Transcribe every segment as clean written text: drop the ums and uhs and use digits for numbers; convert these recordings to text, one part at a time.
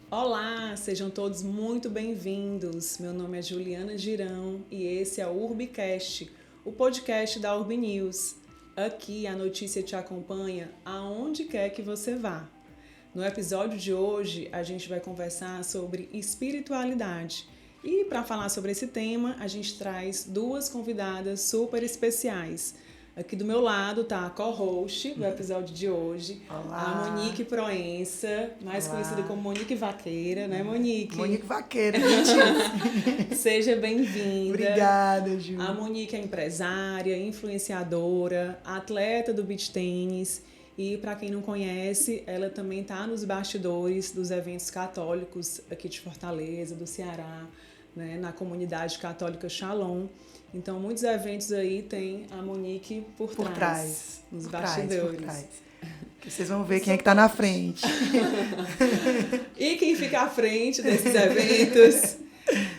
Olá, sejam todos muito bem-vindos. Meu nome é Juliana Girão e esse é o Urbicast, o podcast da Urb News. Aqui a notícia te acompanha aonde quer que você vá. No episódio de hoje, a gente vai conversar sobre espiritualidade. E para falar sobre esse tema, a gente traz duas convidadas super especiais. Aqui do meu lado tá a co-host do episódio de hoje, Olá. a Monique Proença, mais Olá. conhecida como Monique Vaqueira, né, Monique? Monique Vaqueira, mentira. Seja bem-vinda. Obrigada, Ju. A Monique é empresária, influenciadora, atleta do beach tênis e, para quem não conhece, ela também está nos bastidores dos eventos católicos aqui de Fortaleza, do Ceará, né, na comunidade católica Shalom. Então, muitos eventos aí tem a Monique por trás, nos bastidores. Por trás. Que vocês vão ver quem é que tá na frente. E quem fica à frente desses eventos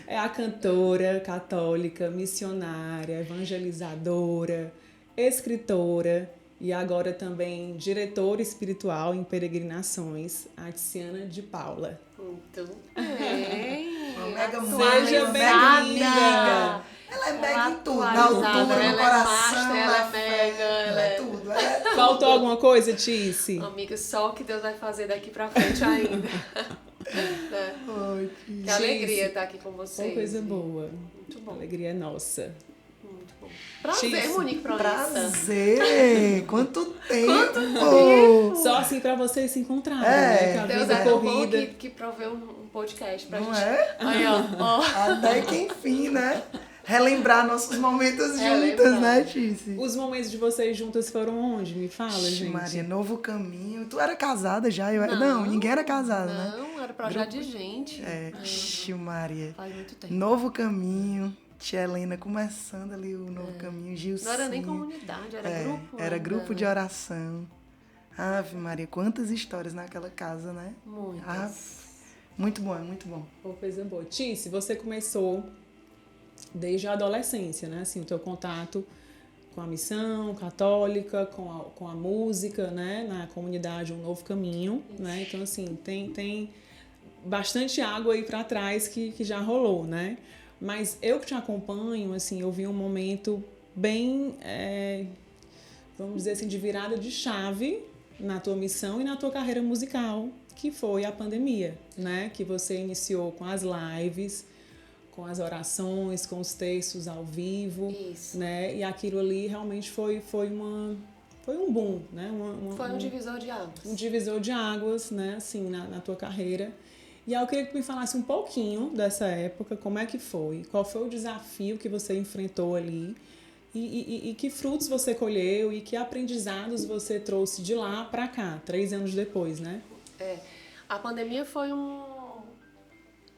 é a cantora católica, missionária, evangelizadora, escritora e agora também diretora espiritual em peregrinações, a Tiziana de Paula. Muito bem. Uma mega Seja bem-vinda. Ela é mega em tudo. Na altura, no coração, ela é mega, ela é tudo. Ela é tudo. Faltou alguma coisa, Tice? Amiga, só o que Deus vai fazer daqui pra frente ainda. Né? Oi, Que alegria estar aqui com vocês. Uma coisa boa. Muito bom. A alegria é nossa. Muito bom. Prazer, Tice. Monique Proença. Prazer! Quanto tempo! Só assim pra vocês se encontrarem, É, né? Que a Deus vida é tão bom corrida. que proveu um podcast pra Não gente. é? Aí, ó. Até que enfim, né? Relembrar nossos momentos juntas, Relembrar. né, Tice? Os momentos de vocês juntas foram onde? Me fala, gente. Maria, novo caminho. Tu era casada já? Eu era... Não, ninguém era casado, né? Não, era projeto de gente. É, Maria. Faz muito tempo. Novo caminho. Tia Helena começando ali o novo caminho. Gilcinho. Não era nem comunidade, era grupo. Era ainda, grupo né? de oração. Ave Maria, quantas histórias naquela casa, né? Muitas. Muito bom, é muito bom. Uma coisa boa. Tice, você começou desde a adolescência, né? Assim, o teu contato com a missão católica, com a música, né? Na comunidade Um Novo Caminho, né? Então, assim, tem bastante água aí pra trás que já rolou, né? Mas eu que te acompanho, assim, eu vi um momento bem, vamos dizer assim, de virada de chave na tua missão e na tua carreira musical, que foi a pandemia, né? Que você iniciou com as lives, com as orações, com os textos ao vivo, Isso. né? E aquilo ali realmente foi um boom, né? Foi um divisor de águas. Um divisor de águas, né? Assim, na tua carreira. E aí eu queria que tu me falasse um pouquinho dessa época, como é que foi, qual foi o desafio que você enfrentou ali e que frutos você colheu e que aprendizados você trouxe de lá pra cá, 3 anos depois, né? A pandemia foi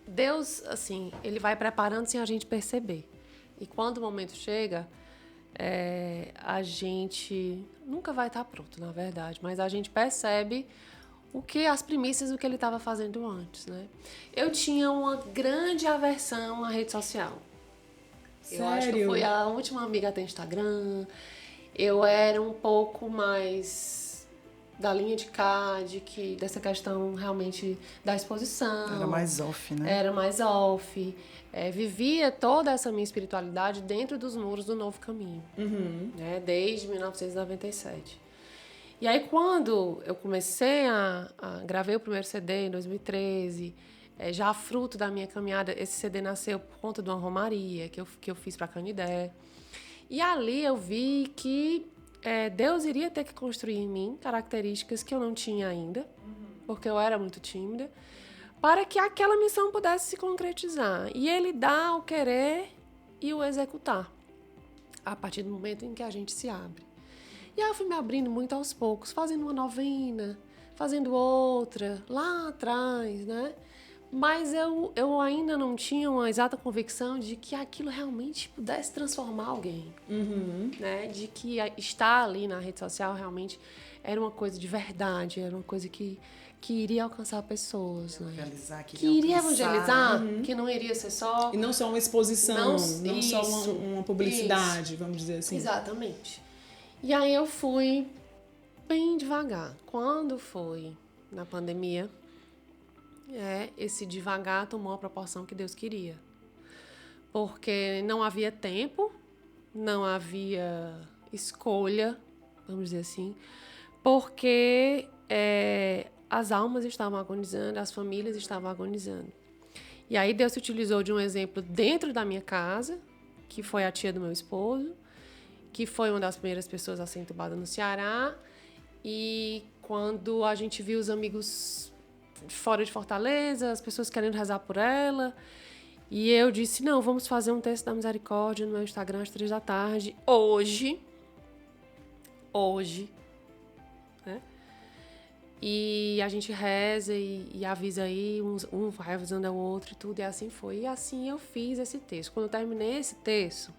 Deus, assim, ele vai preparando sem a gente perceber. E quando o momento chega, a gente nunca vai estar pronto, na verdade, mas a gente percebe as primícias do que ele estava fazendo antes, né? Eu tinha uma grande aversão à rede social. Sério? Eu acho que eu fui a última amiga a ter Instagram. Eu era um pouco mais da linha de cá, dessa questão realmente da exposição. Era mais off, né? Era mais off. Vivia toda essa minha espiritualidade dentro dos muros do Novo Caminho, né? Desde 1997. E aí, quando eu comecei gravei o primeiro CD em 2013, já fruto da minha caminhada, esse CD nasceu por conta de uma romaria que eu fiz para Canidé. E ali eu vi que Deus iria ter que construir em mim características que eu não tinha ainda, porque eu era muito tímida, para que aquela missão pudesse se concretizar. E Ele dá o querer e o executar, a partir do momento em que a gente se abre. E aí eu fui me abrindo muito aos poucos, fazendo uma novena, fazendo outra, lá atrás, né? Mas eu ainda não tinha uma exata convicção de que aquilo realmente pudesse transformar alguém, né? De que estar ali na rede social realmente era uma coisa de verdade, era uma coisa que iria alcançar pessoas, né? Que iria evangelizar, que não iria ser só... E não só uma exposição, não só uma publicidade, isso. vamos dizer assim. Exatamente. E aí eu fui bem devagar. Quando foi na pandemia, esse devagar tomou a proporção que Deus queria. Porque não havia tempo, não havia escolha, vamos dizer assim, porque as almas estavam agonizando, as famílias estavam agonizando. E aí Deus se utilizou de um exemplo dentro da minha casa, que foi a tia do meu esposo, que foi uma das primeiras pessoas a ser entubada no Ceará. E quando a gente viu os amigos fora de Fortaleza, as pessoas querendo rezar por ela, e eu disse, não, vamos fazer um texto da misericórdia no meu Instagram às 3 da tarde, hoje, né? E a gente reza e avisa aí, um vai avisando ao outro e tudo, e assim foi. E assim eu fiz esse texto. Quando eu terminei esse texto,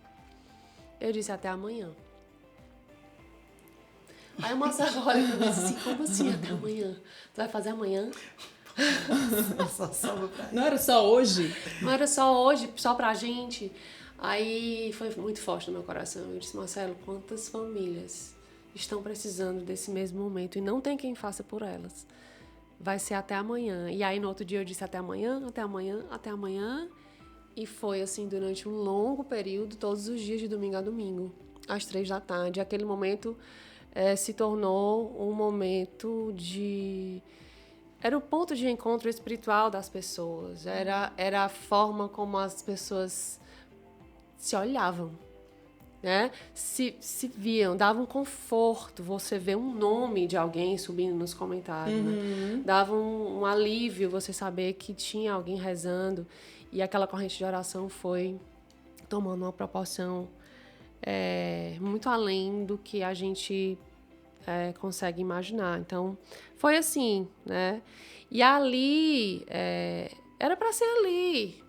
eu disse até amanhã. Aí o Marcelo olha pra mim assim, como assim até amanhã? Tu vai fazer amanhã? Não era só hoje? Não era só hoje, só pra gente. Aí foi muito forte no meu coração. Eu disse, Marcelo, quantas famílias estão precisando desse mesmo momento e não tem quem faça por elas? Vai ser até amanhã. E aí no outro dia eu disse até amanhã, até amanhã, até amanhã. E foi assim durante um longo período, todos os dias de domingo a domingo, às 3 da tarde. Aquele momento se tornou um momento de... Era o ponto de encontro espiritual das pessoas. Era a forma como as pessoas se olhavam, né? Se viam, dava um conforto. Você vê um nome de alguém subindo nos comentários, né? Dava um alívio você saber que tinha alguém rezando. E aquela corrente de oração foi tomando uma proporção muito além do que a gente consegue imaginar. Então, foi assim, né? E ali, era para ser ali,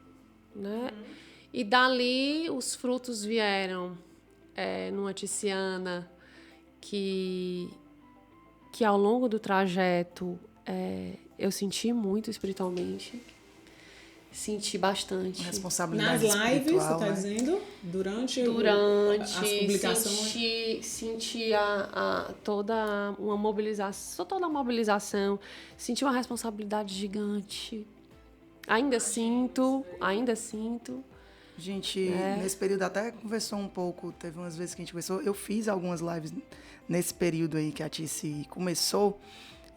né? E dali os frutos vieram numa Tiziana que ao longo do trajeto eu senti muito espiritualmente. Senti bastante. Responsabilidade nas lives, espiritual, você tá né? dizendo? Durante as publicações? Senti toda uma mobilização, senti uma responsabilidade gigante. Ainda sinto. A gente, nesse período, até conversou um pouco, teve umas vezes que a gente conversou, eu fiz algumas lives nesse período aí que a Tice começou.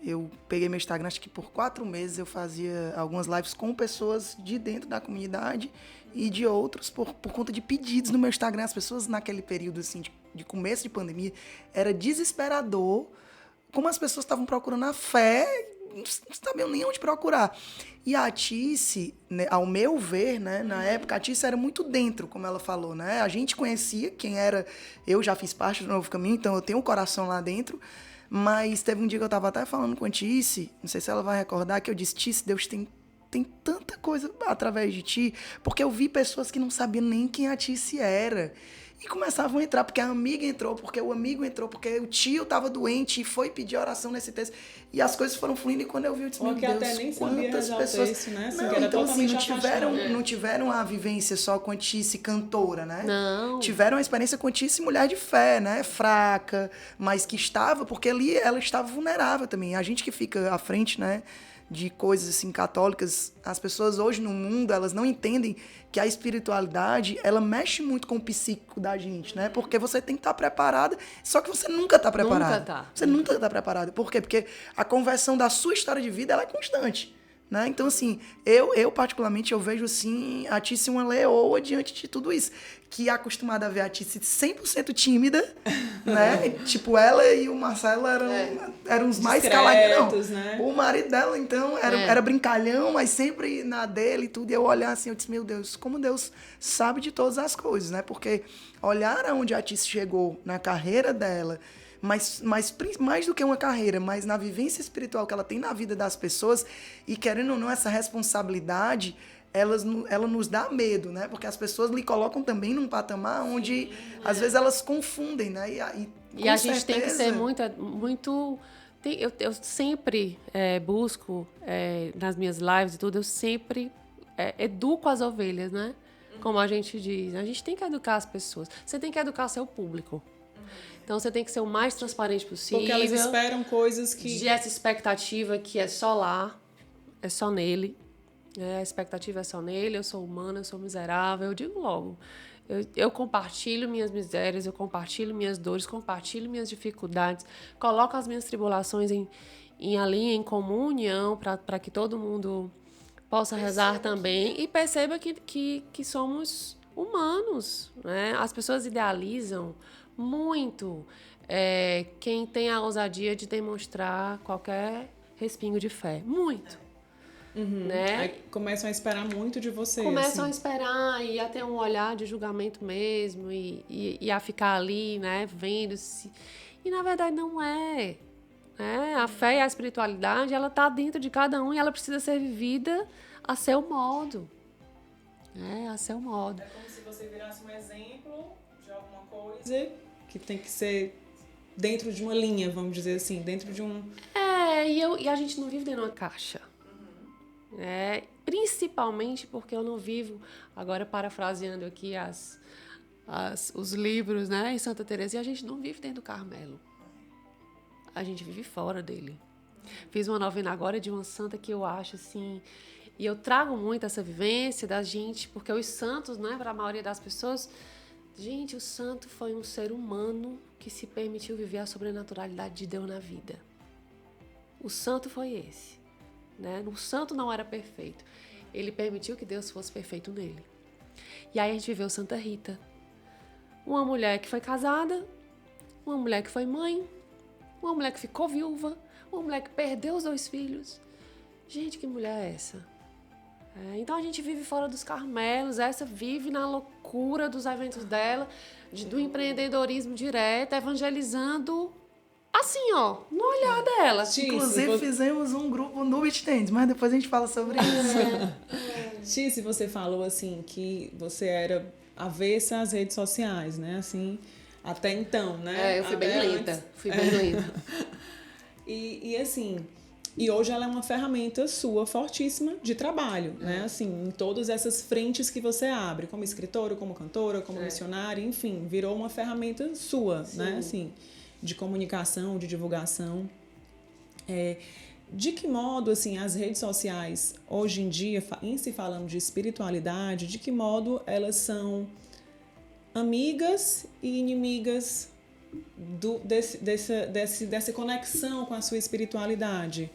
Eu peguei meu Instagram, acho que por 4 meses eu fazia algumas lives com pessoas de dentro da comunidade e de outros por conta de pedidos no meu Instagram. As pessoas naquele período assim, de começo de pandemia, era desesperador como as pessoas estavam procurando a fé, não sabiam nem onde procurar. E a Tice, né, ao meu ver, né, na época, a Tice era muito dentro, como ela falou, né? A gente conhecia quem era, eu já fiz parte do Novo Caminho, então eu tenho um coração lá dentro. Mas teve um dia que eu estava até falando com a Tice, não sei se ela vai recordar, que eu disse, Tice, Deus tem tanta coisa através de ti, porque eu vi pessoas que não sabiam nem quem a Tice era. E começavam a entrar, porque a amiga entrou, porque o amigo entrou, porque o tio estava doente e foi pedir oração nesse texto. E as coisas foram fluindo, e quando eu vi, eu disse, meu Deus, até nem quantas pessoas... texto, né? Assim, não, então assim, não tiveram a vivência só com a Tice cantora, né? Não. Tiveram a experiência com a Tice mulher de fé, né? Fraca, mas que estava, porque ali ela estava vulnerável também. A gente que fica à frente, né? De coisas assim católicas, as pessoas hoje no mundo, elas não entendem que a espiritualidade, ela mexe muito com o psíquico da gente, né? Porque você tem que estar preparada, só que você nunca está preparada. Nunca tá. Você nunca está preparada. Por quê? Porque a conversão da sua história de vida, ela é constante, né? Então, assim, eu particularmente, eu vejo, assim, a Tice uma leoa diante de tudo isso. Que é acostumada a ver a Tice 100% tímida, né? Tipo, ela e o Marcelo eram os mais caladinhos. Né? O marido dela, então, era brincalhão, mas sempre na dele e tudo. E eu olhar assim, eu disse, meu Deus, como Deus sabe de todas as coisas, né? Porque olhar aonde a Tice chegou na carreira dela, mas mais do que uma carreira, mas na vivência espiritual que ela tem na vida das pessoas, e querendo ou não, essa responsabilidade, ela nos dá medo, né? Porque as pessoas lhe colocam também num patamar onde, às vezes, elas confundem, né? E a gente tem que ser muito... Eu sempre busco, nas minhas lives e tudo, eu sempre educo as ovelhas, né? Como a gente diz. A gente tem que educar as pessoas. Você tem que educar seu público. Então, você tem que ser o mais transparente possível. Porque elas esperam coisas que... De essa expectativa que é só lá. é só nele, a expectativa é só nele, eu sou humana, eu sou miserável, eu digo logo. Eu compartilho minhas misérias, eu compartilho minhas dores, compartilho minhas dificuldades, coloco as minhas tribulações em comunhão para que todo mundo possa rezar também e perceba que somos humanos, né? As pessoas idealizam muito quem tem a ousadia de demonstrar qualquer respingo de fé. Muito. Né? Aí começam a esperar muito de você. Começam a esperar e a ter um olhar de julgamento mesmo e a ficar ali, né, vendo se... E na verdade não é. Né? A fé e a espiritualidade, ela está dentro de cada um e ela precisa ser vivida a seu modo. A seu modo. É como se você virasse um exemplo de alguma coisa que tem que ser dentro de uma linha, vamos dizer assim, dentro de um... E a gente não vive dentro de uma caixa. Principalmente porque eu não vivo, agora parafraseando aqui os livros, né, em Santa Teresa, e a gente não vive dentro do Carmelo. A gente vive fora dele. Fiz uma novena agora de uma santa que eu acho assim, e eu trago muito essa vivência da gente, porque os santos, né, para a maioria das pessoas, gente, o santo foi um ser humano que se permitiu viver a sobrenaturalidade de Deus na vida. O santo foi esse. Né? O santo não era perfeito. Ele permitiu que Deus fosse perfeito nele. E aí a gente viveu Santa Rita. Uma mulher que foi casada, uma mulher que foi mãe, uma mulher que ficou viúva, uma mulher que perdeu os 2 filhos. Gente, que mulher é essa? Então a gente vive fora dos Carmelos, essa vive na loucura dos eventos dela, do empreendedorismo direto, evangelizando... Assim, ó, no olhar dela. Inclusive, fizemos um grupo no Beach Tennis, mas depois a gente fala sobre isso. Tice, você falou, assim, que você era avessa às redes sociais, né? Assim, até então, né? Eu fui bem lenta. E assim, e hoje ela é uma ferramenta sua fortíssima de trabalho, né? Assim, em todas essas frentes que você abre, como escritora, como cantora, como missionária, enfim, virou uma ferramenta sua, né? Assim, de comunicação, de divulgação. De que modo, assim, as redes sociais, hoje em dia, em se falando de espiritualidade, de que modo elas são amigas e inimigas dessa conexão com a sua espiritualidade?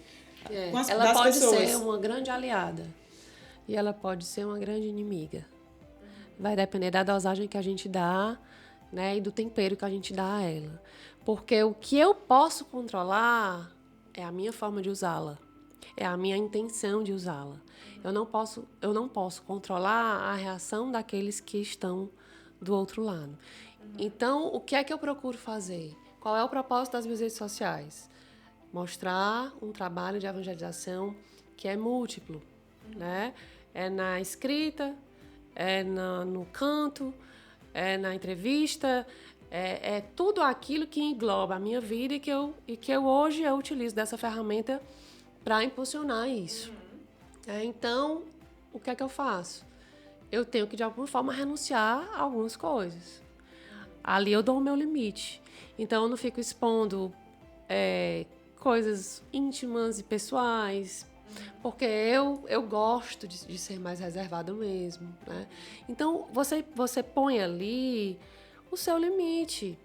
Ela pode ser uma grande aliada e ela pode ser uma grande inimiga. Vai depender da dosagem que a gente dá, né, e do tempero que a gente dá a ela. Porque o que eu posso controlar é a minha forma de usá-la. É a minha intenção de usá-la. Eu não posso controlar a reação daqueles que estão do outro lado. Então, o que é que eu procuro fazer? Qual é o propósito das minhas redes sociais? Mostrar um trabalho de evangelização que é múltiplo, né? É na escrita, no canto, na entrevista, é tudo aquilo que engloba a minha vida e que eu hoje utilizo dessa ferramenta para impulsionar isso. Então, o que é que eu faço? Eu tenho que, de alguma forma, renunciar a algumas coisas. Ali eu dou o meu limite. Então, eu não fico expondo coisas íntimas e pessoais, porque eu gosto de ser mais reservada mesmo, né? Então, você põe ali o seu limite,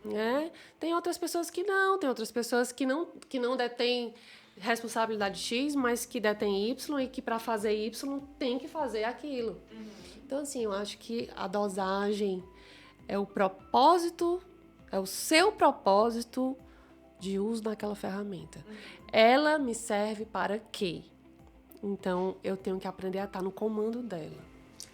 né? Tem outras pessoas que não, tem outras pessoas que não detêm responsabilidade X, mas que detêm Y e que para fazer Y tem que fazer aquilo. Então, assim, eu acho que a dosagem é o propósito, é o seu propósito de uso daquela ferramenta. Ela me serve para quê? Então, eu tenho que aprender a estar no comando dela.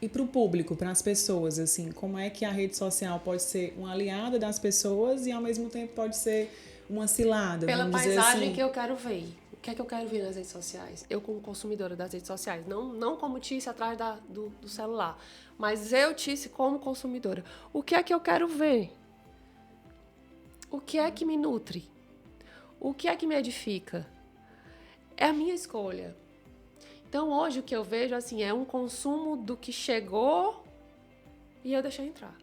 E para o público, para as pessoas, assim, como é que a rede social pode ser uma aliada das pessoas e, ao mesmo tempo, pode ser uma cilada? Pela vamos dizer paisagem assim. que eu quero ver. O que é que eu quero ver nas redes sociais? Eu, como consumidora das redes sociais, não como Tice atrás do celular, mas eu, Tice, como consumidora. O que é que eu quero ver? O que é que me nutre? O que é que me edifica? É a minha escolha. Então, hoje, o que eu vejo, assim, é um consumo do que chegou e eu deixei entrar.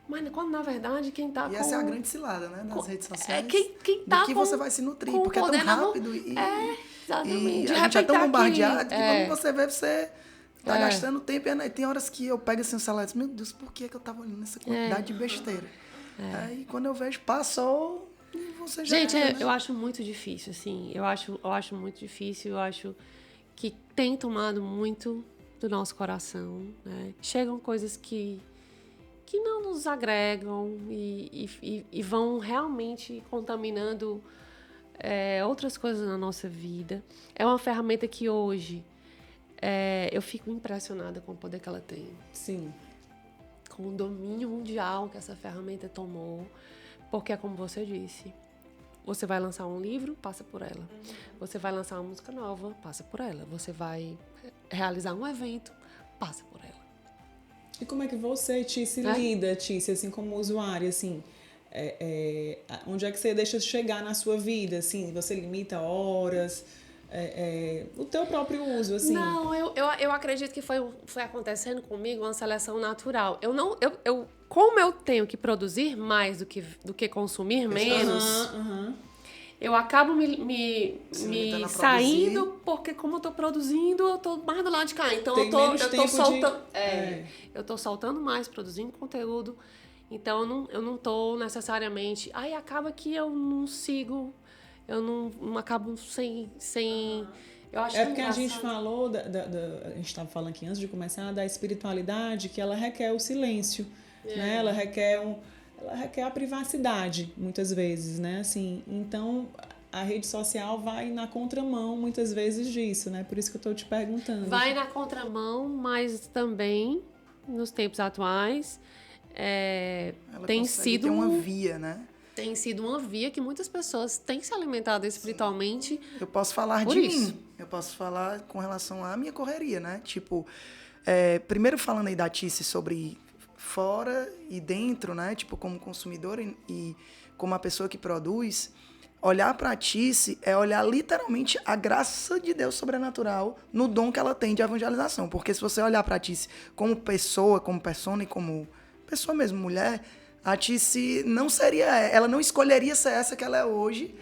Mas, quando, na verdade, quem tá e essa é a grande cilada, né? Nas redes sociais. Quem tá do que você vai se nutrir, porque é tão rápido. Exatamente. E a gente é tão bombardeado que quando você vê, você tá gastando tempo. E tem horas que eu pego assim o celular e digo, meu Deus, por que eu tava olhando essa quantidade de besteira? Aí quando eu vejo, passou e você já... Gente, eu acho muito difícil, assim. Eu acho muito difícil. Eu acho que tem tomado muito do nosso coração, né? Chegam coisas que não nos agregam e vão realmente contaminando outras coisas na nossa vida. É uma ferramenta que hoje eu fico impressionada com o poder que ela tem. Sim. Com o domínio mundial que essa ferramenta tomou. Porque é como você disse. Você vai lançar um livro, passa por ela. Você vai lançar uma música nova, passa por ela. Você vai realizar um evento, passa por ela. E como é que você, Tícia, lida, Tícia, assim, como usuária, assim, onde é que você deixa chegar na sua vida, assim, você limita horas, o teu próprio uso, assim? Não, eu acredito que foi acontecendo comigo uma seleção natural. Como eu tenho que produzir mais do que consumir menos, eu acabo me saindo, porque como eu tô produzindo, eu tô mais do lado de cá. Então eu tô soltando. Eu tô soltando mais, produzindo conteúdo. Então eu não tô necessariamente. Aí acaba que eu não sigo, eu não acabo sem. Eu acho porque a gente falou, a gente estava falando aqui antes de começar, da espiritualidade, que ela requer o silêncio, né? Ela requer a privacidade, muitas vezes, né? Assim, então, a rede social vai na contramão, muitas vezes, disso, né? Por isso que eu estou te perguntando. Vai na contramão, mas também, nos tempos atuais, tem sido... uma via, né? Tem sido uma via que muitas pessoas têm se alimentado espiritualmente. Eu posso falar de mim. Eu posso falar com relação à minha correria, né? Tipo, primeiro falando aí da Tícia sobre fora e dentro, né? Tipo, como consumidor e como a pessoa que produz, olhar para a Tícia é olhar literalmente a graça de Deus sobrenatural no dom que ela tem de evangelização. Porque se você olhar para a Tícia como pessoa, como persona e como pessoa mesmo, mulher... A Tícia não seria... Ela não escolheria ser essa que ela é hoje.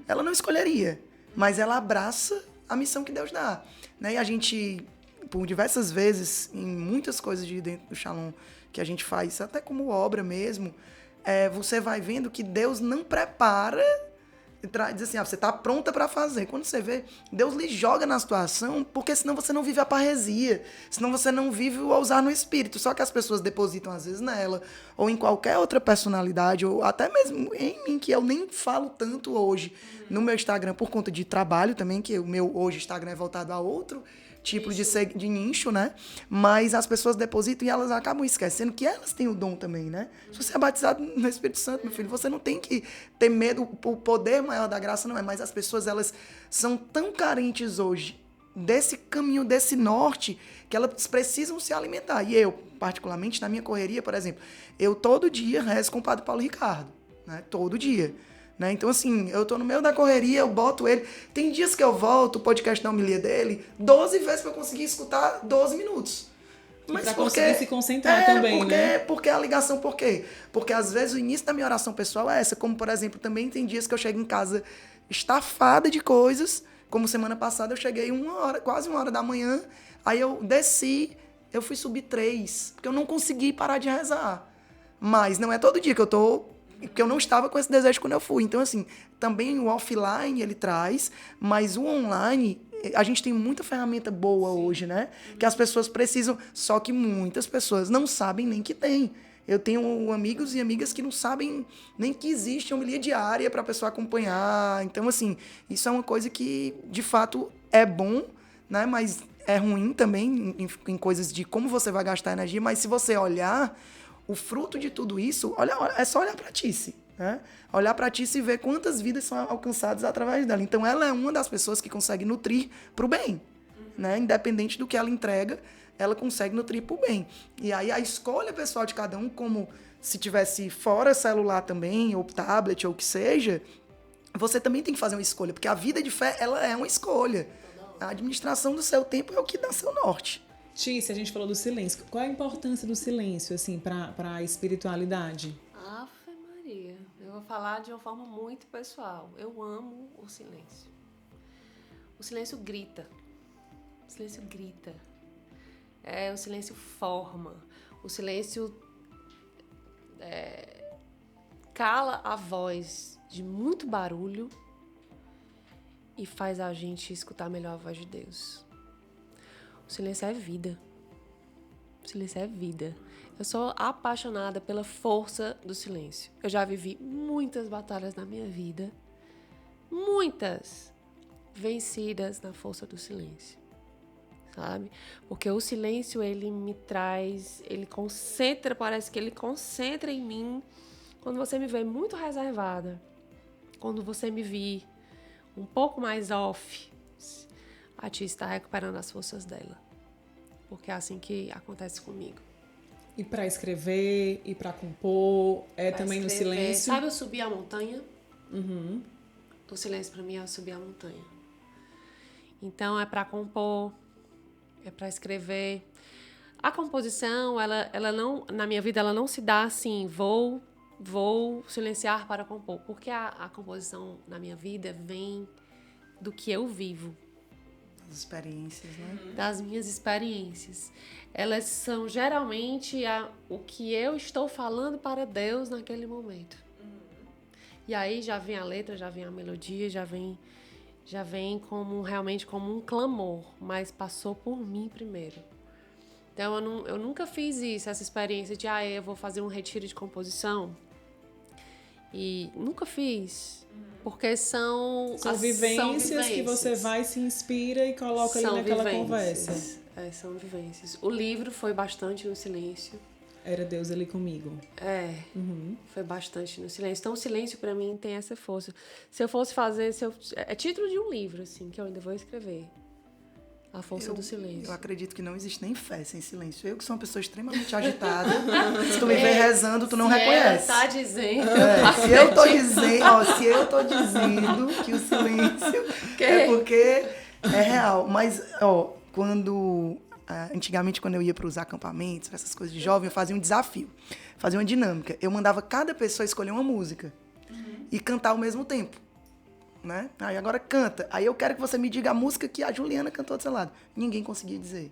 Ela não escolheria. Mas ela abraça a missão que Deus dá. Né? E a gente, por diversas vezes, em muitas coisas de dentro do Shalom que a gente faz, até como obra mesmo, você vai vendo que Deus não prepara... Diz assim, você está pronta para fazer. Quando você vê, Deus lhe joga na situação, porque senão você não vive a parresia, senão você não vive o ousar no espírito. Só que as pessoas depositam às vezes nela, ou em qualquer outra personalidade, ou até mesmo em mim, que eu nem falo tanto hoje no meu Instagram, por conta de trabalho também, que o meu hoje Instagram é voltado a outro tipo de nicho, né? Mas as pessoas depositam e elas acabam esquecendo que elas têm o dom também, né? Se você é batizado no Espírito Santo, meu filho, você não tem que ter medo, o poder maior da graça não é, mas as pessoas, elas são tão carentes hoje desse caminho, desse norte, que elas precisam se alimentar. E eu, particularmente, na minha correria, por exemplo, eu todo dia rezo com o Padre Paulo Ricardo, né? Todo dia. Né? Então, assim, eu tô no meio da correria, eu boto ele. Tem dias que eu volto, o podcast da homilia dele, 12 vezes pra eu conseguir escutar 12 minutos. Mas pra conseguir se concentrar também, né? Porque a ligação, por quê? Porque às vezes o início da minha oração pessoal é essa. Como, por exemplo, também tem dias que eu chego em casa estafada de coisas. Como semana passada eu cheguei quase 1 hora da manhã. Aí eu desci, eu fui subir 3, porque eu não consegui parar de rezar. Mas não é todo dia que eu não estava com esse desejo quando eu fui. Então, assim, também o offline ele traz, mas o online, a gente tem muita ferramenta boa hoje, né? Que as pessoas precisam, só que muitas pessoas não sabem nem que tem. Eu tenho amigos e amigas que não sabem nem que existe homilia diária para a pessoa acompanhar. Então, assim, isso é uma coisa que, de fato, é bom, né? Mas é ruim também em coisas de como você vai gastar energia. Mas se você olhar... O fruto de tudo isso, é só olhar para a Tícia, né? Olhar para a Tícia e ver quantas vidas são alcançadas através dela. Então, ela é uma das pessoas que consegue nutrir para o bem, né? Independente do que ela entrega, ela consegue nutrir para o bem. E aí, a escolha pessoal de cada um, como se tivesse fora celular também, ou tablet, ou o que seja, você também tem que fazer uma escolha, porque a vida de fé, ela é uma escolha. A administração do seu tempo é o que dá seu norte. Tícia, a gente falou do silêncio. Qual a importância do silêncio, assim, para a espiritualidade? Ave Maria. Eu vou falar de uma forma muito pessoal. Eu amo o silêncio. O silêncio grita. O silêncio grita. O silêncio forma. O silêncio cala a voz de muito barulho e faz a gente escutar melhor a voz de Deus. O silêncio é vida. O silêncio é vida. Eu sou apaixonada pela força do silêncio. Eu já vivi muitas batalhas na minha vida. Muitas. Vencidas na força do silêncio. Sabe? Porque o silêncio, ele me traz, ele concentra, parece que ele concentra em mim. Quando você me vê muito reservada, quando você me vê um pouco mais off, a Tia está recuperando as forças dela. Porque é assim que acontece comigo. E para escrever, e para compor, também no silêncio? Sabe eu subir a montanha? Uhum. O silêncio para mim é eu subir a montanha. Então é para compor, é para escrever. A composição, ela não, na minha vida, ela não se dá assim, vou silenciar para compor. Porque a composição na minha vida vem do que eu vivo. Das experiências, né? Das minhas experiências. Elas são geralmente o que eu estou falando para Deus naquele momento. E aí já vem a letra, já vem a melodia, já vem realmente como um clamor, mas passou por mim primeiro. Então eu nunca fiz isso, essa experiência de eu vou fazer um retiro de composição. E nunca fiz. Porque são vivências que você vai, se inspira e coloca ali naquela conversa. São vivências. O livro foi bastante no silêncio. Era Deus ali comigo. Foi bastante no silêncio. Então o silêncio pra mim tem essa força. Se eu fosse fazer... É título de um livro, assim, que eu ainda vou escrever. A força do silêncio. Eu acredito que não existe nem fé sem silêncio. Eu que sou uma pessoa extremamente agitada, se tu me vê rezando, tu não reconhece. Tá dizendo. Se eu tô dizendo que o silêncio é porque é real. Mas, antigamente, quando eu ia para os acampamentos, essas coisas de jovem, eu fazia um desafio, fazia uma dinâmica. Eu mandava cada pessoa escolher uma música e cantar ao mesmo tempo. Né? Aí agora canta. Aí eu quero que você me diga a música que a Juliana cantou do seu lado. Ninguém conseguia dizer.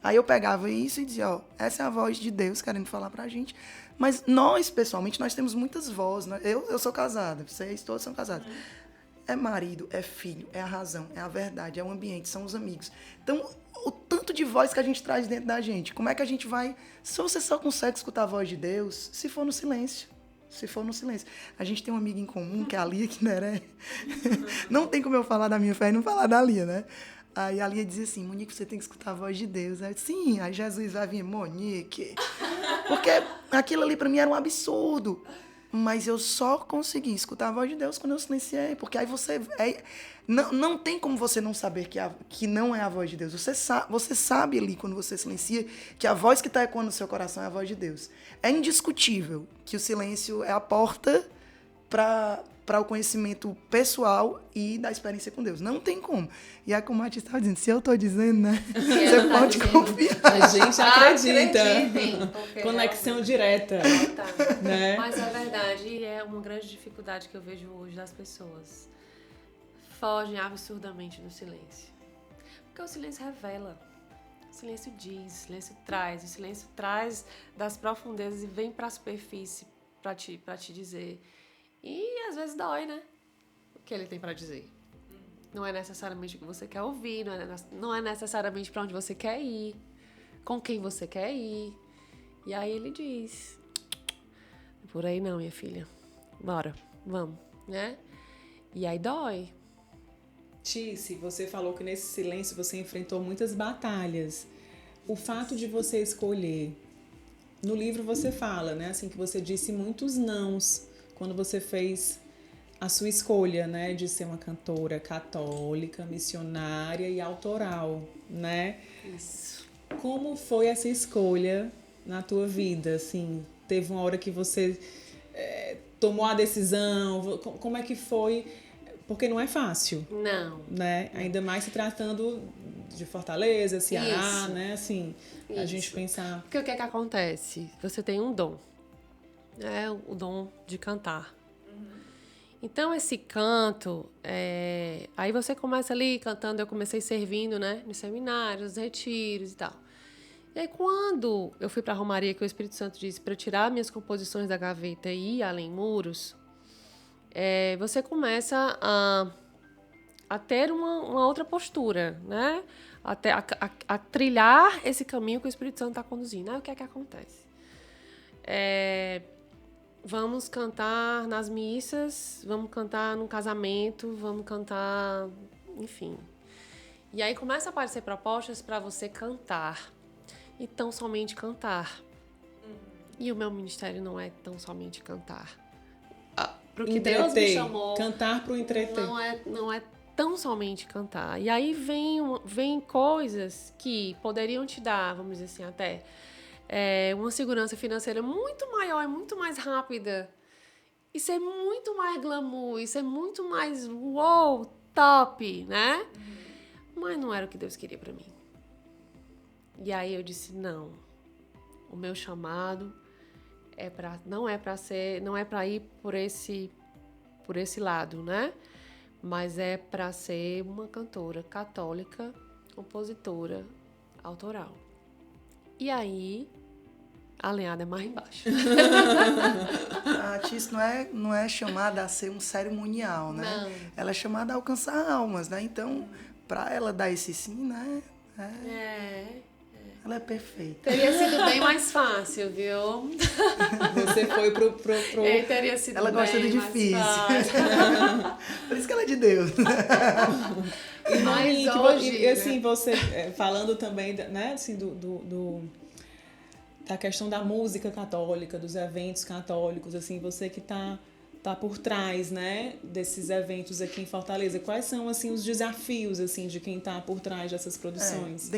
Aí eu pegava isso e dizia, essa é a voz de Deus querendo falar pra gente. Mas nós, pessoalmente, nós temos muitas vozes. Né? Eu sou casada, vocês todos são casados. É marido, é filho, é a razão, é a verdade, é o ambiente, são os amigos. Então, o tanto de voz que a gente traz dentro da gente, como é que a gente vai... Se você só consegue escutar a voz de Deus, se for no silêncio. A gente tem uma amiga em comum, que é a Lia Kineré. Não tem como eu falar da minha fé e não falar da Lia, né? Aí a Lia dizia assim, Monique, você tem que escutar a voz de Deus. Aí eu disse, sim, aí Jesus vai vir, Monique. Porque aquilo ali pra mim era um absurdo. Mas eu só consegui escutar a voz de Deus quando eu silenciei. Porque aí você... Não tem como você não saber que não é a voz de Deus. Você sabe ali, quando você silencia, que a voz que está ecoando no seu coração é a voz de Deus. É indiscutível que o silêncio é a porta para o conhecimento pessoal e da experiência com Deus. Não tem como. E é como a Tia estava dizendo, se eu estou dizendo, né? Você pode confiar. A gente acredita. Conexão direta. Né? Mas a verdade é uma grande dificuldade que eu vejo hoje das pessoas. Fogem absurdamente do silêncio. Porque o silêncio revela. O silêncio diz, o silêncio traz. O silêncio traz das profundezas e vem para a superfície para te dizer. E às vezes dói, né? O que ele tem para dizer. Não é necessariamente o que você quer ouvir, não é necessariamente para onde você quer ir, com quem você quer ir. E aí ele diz, por aí não, minha filha. Bora, vamos, né? E aí dói. Tice, você falou que nesse silêncio você enfrentou muitas batalhas. O fato de você escolher... No livro você fala, né? Assim, que você disse muitos nãos quando você fez a sua escolha, né? De ser uma cantora católica, missionária e autoral, né? Isso. Como foi essa escolha na tua vida? Assim, teve uma hora que você tomou a decisão? Como é que foi... Porque não é fácil. Não. Né? Ainda mais se tratando de Fortaleza, Ceará, Isso. né? Assim, Isso. a gente pensar... Porque o que é que acontece? Você tem um dom, né? O dom de cantar. Então, esse canto, aí você começa ali cantando, eu comecei servindo, né, nos seminários, retiros e tal. E aí, quando eu fui para a Romaria, que o Espírito Santo disse para eu tirar minhas composições da gaveta e ir além muros, você começa a ter uma outra postura, né? A trilhar esse caminho que o Espírito Santo está conduzindo. Aí, o que é que acontece? Vamos cantar nas missas, vamos cantar num casamento, vamos cantar, enfim. E aí começa a aparecer propostas para você cantar. E tão somente cantar. E o meu ministério não é tão somente cantar. Pro que Deus me chamou. Cantar pro entreter. Não é tão somente cantar. E aí vem coisas que poderiam te dar, vamos dizer assim, até uma segurança financeira muito maior e muito mais rápida. Isso é muito mais glamour, isso é muito mais wow, top, né? Mas não era o que Deus queria pra mim. E aí eu disse, não, o meu chamado não é para ir por esse lado, né? Mas é para ser uma cantora católica, compositora, autoral. E aí, a lenhada é mais embaixo. A Tis não é chamada a ser um cerimonial, né? Não. Ela é chamada a alcançar almas, né? Então, para ela dar esse sim, né? Ela é perfeita. Teria sido bem mais fácil, viu? Você foi pro... Teria sido ela gosta bem do difícil. Por isso que ela é de Deus. Mas hoje, e assim, você falando também, né, assim, da questão da música católica, dos eventos católicos, assim, você que tá por trás, né, desses eventos aqui em Fortaleza. Quais são, assim, os desafios, assim, de quem tá por trás dessas produções?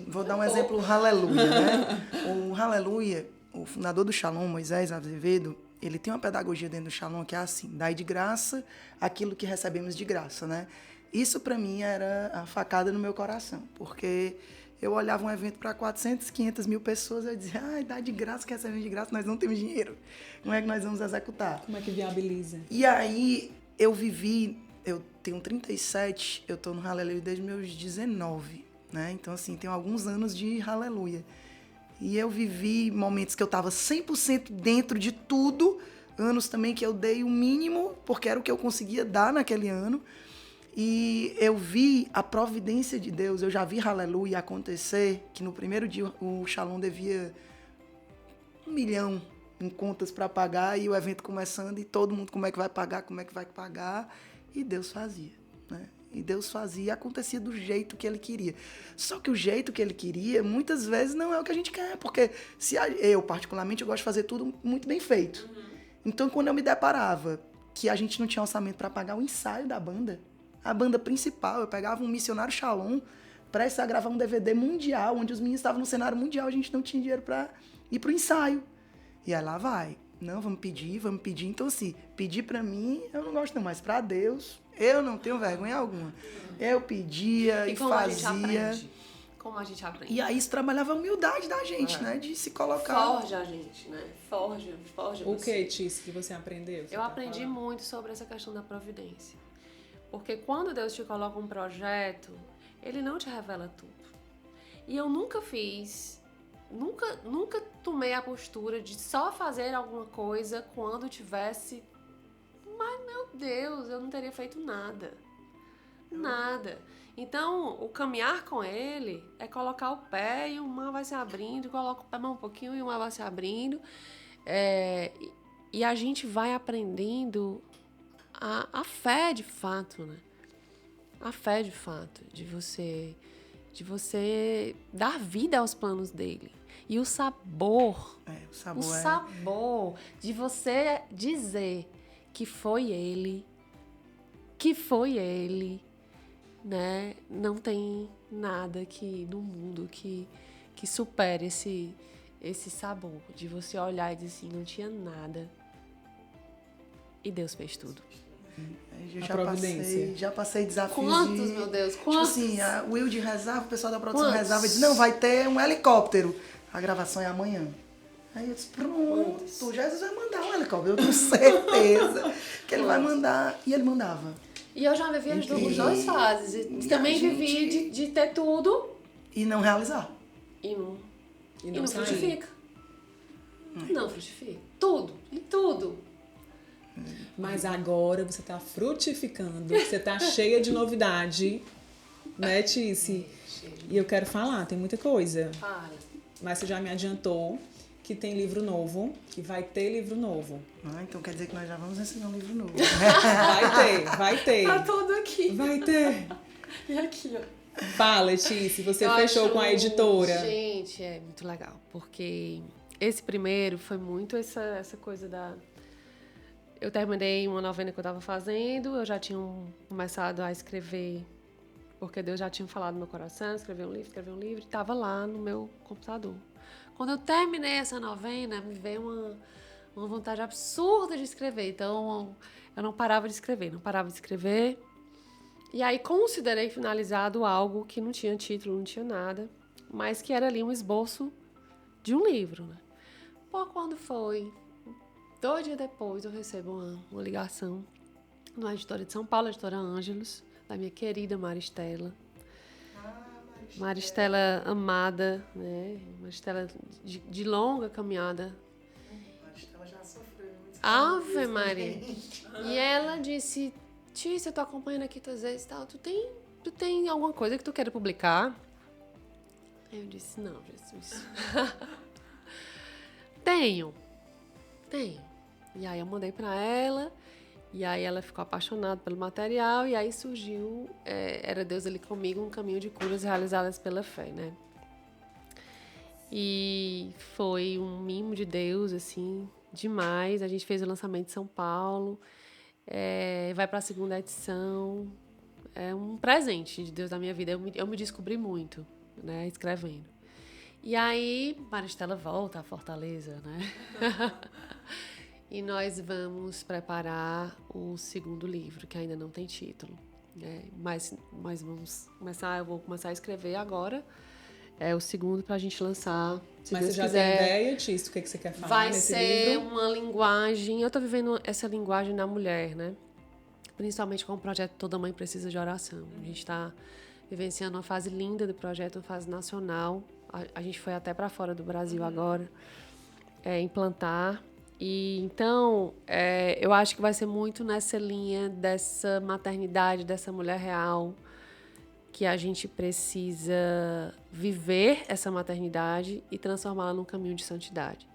Vou dar um exemplo, o Hallelujah, né? O Hallelujah, o fundador do Shalom, Moisés Azevedo, ele tem uma pedagogia dentro do Shalom que é assim, dai de graça aquilo que recebemos de graça, né? Isso, para mim, era a facada no meu coração, porque eu olhava um evento para 400, 500 mil pessoas, eu dizia, dá de graça, que recebemos de graça, nós não temos dinheiro. Como é que nós vamos executar? Como é que viabiliza? E aí, eu tenho 37, eu tô no Hallelujah desde meus 19, né? Então, assim, tenho alguns anos de Hallelujah. E eu vivi momentos que eu tava 100% dentro de tudo, anos também que eu dei o mínimo, porque era o que eu conseguia dar naquele ano. E eu vi a providência de Deus, eu já vi Hallelujah acontecer, que no primeiro dia o Shalom devia 1 milhão em contas para pagar, e o evento começando, e todo mundo como é que vai pagar, e Deus fazia, né? E Deus fazia e acontecia do jeito que Ele queria. Só que o jeito que Ele queria, muitas vezes, não é o que a gente quer, porque eu, particularmente, eu gosto de fazer tudo muito bem feito. Então, quando eu me deparava que a gente não tinha orçamento para pagar o ensaio da banda, a banda principal, eu pegava um missionário Shalom, prestes a gravar um DVD mundial, onde os meninos estavam no cenário mundial, a gente não tinha dinheiro para ir pro ensaio. E aí lá vai. Não, vamos pedir. Então, assim, pedir para mim, eu não gosto não, mas para Deus, eu não tenho vergonha alguma. Eu pedia e fazia. Como a gente aprende? E aí isso trabalhava a humildade da gente, né? De se colocar. Forja a gente, né? Forja o que, Tis, que você aprendeu? Eu aprendi muito sobre essa questão da providência. Porque quando Deus te coloca um projeto, Ele não te revela tudo. E eu nunca tomei a postura de só fazer alguma coisa quando tivesse... Mas, meu Deus, eu não teria feito nada. Nada. Então, o caminhar com Ele é colocar o pé e o mar vai se abrindo, coloca o pé mais um pouquinho e o mar vai se abrindo. E a gente vai aprendendo a fé de fato, né? A fé de fato, de você dar vida aos planos dele. E o sabor de você dizer que foi ele, né? Não tem nada no mundo que supere esse sabor de você olhar e dizer assim, não tinha nada e Deus fez tudo. Eu já passei desafios Quantos, meu Deus? Quantos? Tipo assim, a Wilde rezava, o pessoal da produção rezava e dizia, não, vai ter um helicóptero. A gravação é amanhã. Aí eu disse, pronto, Jesus vai mandar um helicóptero. Eu tenho certeza que ele vai mandar. E ele mandava. E eu já vivi as duas fases. E também vivi de ter tudo. E não realizar. E não frutifica. Não frutifica. Tudo. E tudo. Mas agora você tá frutificando. Você tá cheia de novidade. Né, Tice? E eu quero falar, tem muita coisa. Fala. Mas você já me adiantou que tem livro novo, que vai ter livro novo. Então quer dizer que nós já vamos ensinar um livro novo. Vai ter. Tá tudo aqui. Vai ter. E aqui, ó. Fala, Tice, você fechou com a editora. Gente, é muito legal, porque esse primeiro foi muito essa coisa da... Eu terminei uma novena que eu estava fazendo, eu já tinha começado a escrever, porque Deus já tinha falado no meu coração, escrever um livro, e estava lá no meu computador. Quando eu terminei essa novena, me veio uma vontade absurda de escrever. Então, eu não parava de escrever. E aí, considerei finalizado algo que não tinha título, não tinha nada, mas que era ali um esboço de um livro, né? Pô, quando foi 2 dias depois, eu recebo uma ligação de uma editora de São Paulo, a editora Ângelos, da minha querida Maristela. Maristela amada, né? Maristela de longa caminhada. Maristela já sofreu muito. Ave Maria. E ela disse, Tícia, eu tô acompanhando aqui tuas vezes e tal, tu tem alguma coisa que tu queira publicar? Eu disse, não, Jesus. Tenho. E aí eu mandei pra ela, e aí ela ficou apaixonada pelo material, e aí surgiu, Era Deus ali comigo, um caminho de curas realizadas pela fé, né? E foi um mimo de Deus, assim, demais. A gente fez o lançamento em São Paulo, vai para a 2ª edição. É um presente de Deus na minha vida. Eu me descobri muito, né, escrevendo. E aí, Maristela volta à Fortaleza, né? E nós vamos preparar o 2º livro, que ainda não tem título. Mas eu vou começar a escrever agora. O 2º para a gente lançar. Mas você já tem ideia disso? O que você quer falar nesse livro? Vai ser uma linguagem... Eu estou vivendo essa linguagem na mulher, né? Principalmente com o projeto Toda Mãe Precisa de Oração. A gente está vivenciando uma fase linda do projeto, uma fase nacional. A gente foi até para fora do Brasil agora, implantar. E então, eu acho que vai ser muito nessa linha dessa maternidade, dessa mulher real, que a gente precisa viver essa maternidade e transformá-la num caminho de santidade.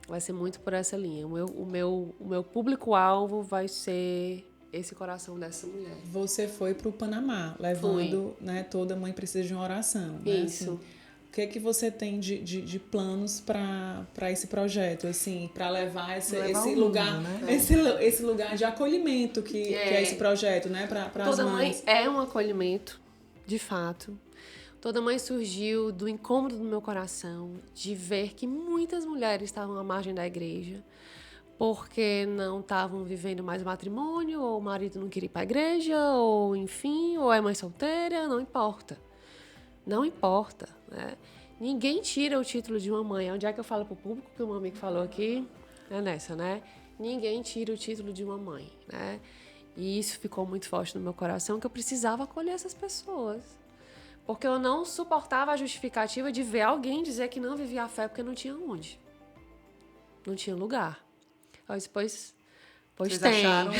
Vai ser muito por essa linha. O meu público-alvo vai ser esse coração dessa mulher. Você foi para o Panamá, levando, né, Toda Mãe Precisa de uma Oração. Né? Isso. Assim, o que você tem de planos para esse projeto, assim, para levar esse lugar, né? esse lugar de acolhimento que é esse projeto, né, para as mães? Toda Mãe é um acolhimento, de fato. Toda Mãe surgiu do incômodo do meu coração de ver que muitas mulheres estavam à margem da igreja porque não estavam vivendo mais matrimônio, ou o marido não queria ir para a igreja, ou enfim, ou é mãe solteira, não importa. Não importa, né? Ninguém tira o título de uma mãe. Onde é que eu falo para o público, que um amigo falou aqui? É nessa, né? Ninguém tira o título de uma mãe, né? E isso ficou muito forte no meu coração, que eu precisava acolher essas pessoas. Porque eu não suportava a justificativa de ver alguém dizer que não vivia a fé porque não tinha onde. Não tinha lugar. Pois Vocês tem. acharam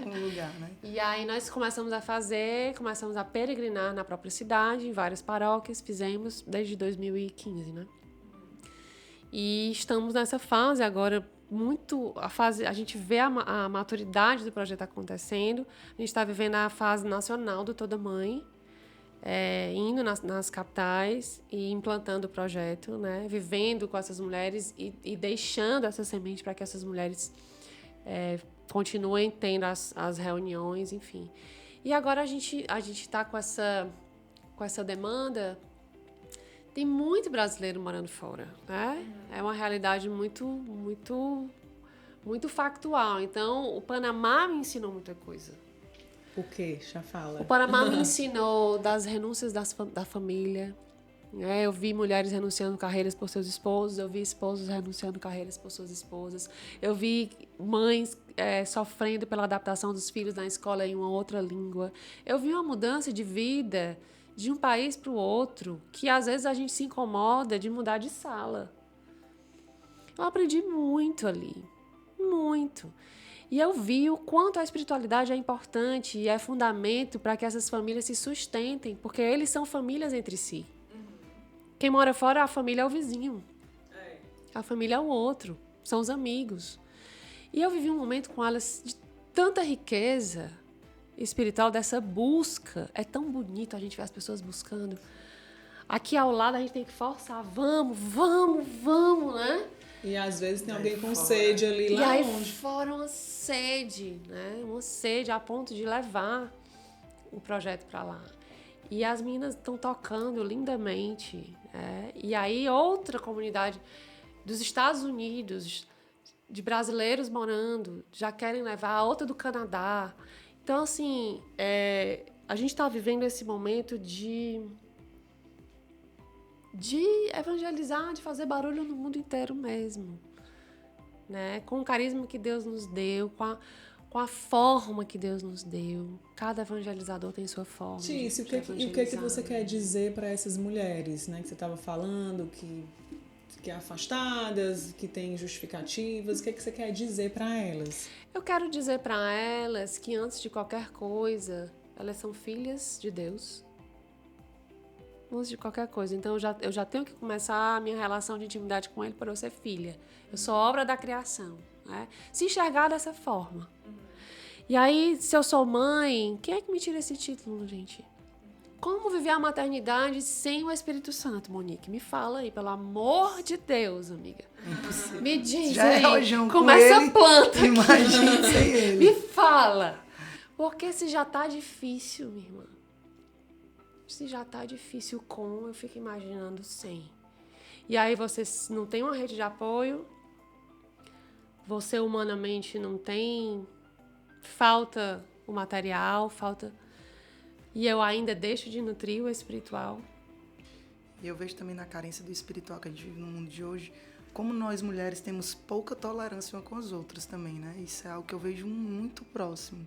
um lugar, né? E aí nós começamos a peregrinar na própria cidade, em várias paróquias, fizemos desde 2015, né? E estamos nessa fase agora, a gente vê a maturidade do projeto acontecendo, a gente está vivendo a fase nacional do Toda Mãe, indo nas capitais e implantando o projeto, né? Vivendo com essas mulheres e deixando essa semente para que essas mulheres continuem tendo as reuniões, enfim. E agora a gente está com essa demanda. Tem muito brasileiro morando fora, né? É uma realidade muito, muito, muito factual. Então, o Panamá me ensinou muita coisa. O quê? Já fala. O Panamá me ensinou das renúncias da família, Eu vi mulheres renunciando carreiras por seus esposos, eu vi esposos renunciando carreiras por suas esposas, eu vi mães sofrendo pela adaptação dos filhos na escola em uma outra língua. Eu vi uma mudança de vida de um país para o outro, que às vezes a gente se incomoda de mudar de sala. Eu aprendi muito ali, muito. E eu vi o quanto a espiritualidade é importante e é fundamento para que essas famílias se sustentem, porque eles são famílias entre si. Quem mora fora, a família é o vizinho. A família é o outro, são os amigos. E eu vivi um momento com elas de tanta riqueza espiritual, dessa busca. É tão bonito a gente ver as pessoas buscando. Aqui ao lado a gente tem que forçar, vamos, né? E às vezes tem alguém com sede ali lá longe. E aí longe. fora uma sede, né? Uma sede a ponto de levar o projeto para lá. E as meninas estão tocando lindamente. E aí outra comunidade dos Estados Unidos, de brasileiros morando, já querem levar, a outra do Canadá. Então, assim, a gente está vivendo esse momento de evangelizar, de fazer barulho no mundo inteiro mesmo, né? Com o carisma que Deus nos deu, com a forma que Deus nos deu. Cada evangelizador tem sua forma. Tício, e o que você quer dizer para essas mulheres, né? Que você estava falando, que afastadas, que têm justificativas, o que você quer dizer para elas? Eu quero dizer para elas que antes de qualquer coisa, elas são filhas de Deus. Antes de qualquer coisa. Então, eu já tenho que começar a minha relação de intimidade com Ele para eu ser filha. Eu sou obra da criação, né? Se enxergar dessa forma. E aí, se eu sou mãe, quem é que me tira esse título, gente? Como viver a maternidade sem o Espírito Santo, Monique? Me fala aí, pelo amor de Deus, amiga. Impossível. Me diz já aí. Começa a planta aqui. Imagina sem ele. Me fala. Porque se já tá difícil, minha irmã. Se já tá difícil com, eu fico imaginando sem. E aí você não tem uma rede de apoio, você humanamente não tem, falta o material, falta... E eu ainda deixo de nutrir o espiritual. E eu vejo também na carência do espiritual que a gente vive no mundo de hoje, como nós mulheres temos pouca tolerância uma com as outras também, né? Isso é algo que eu vejo muito próximo.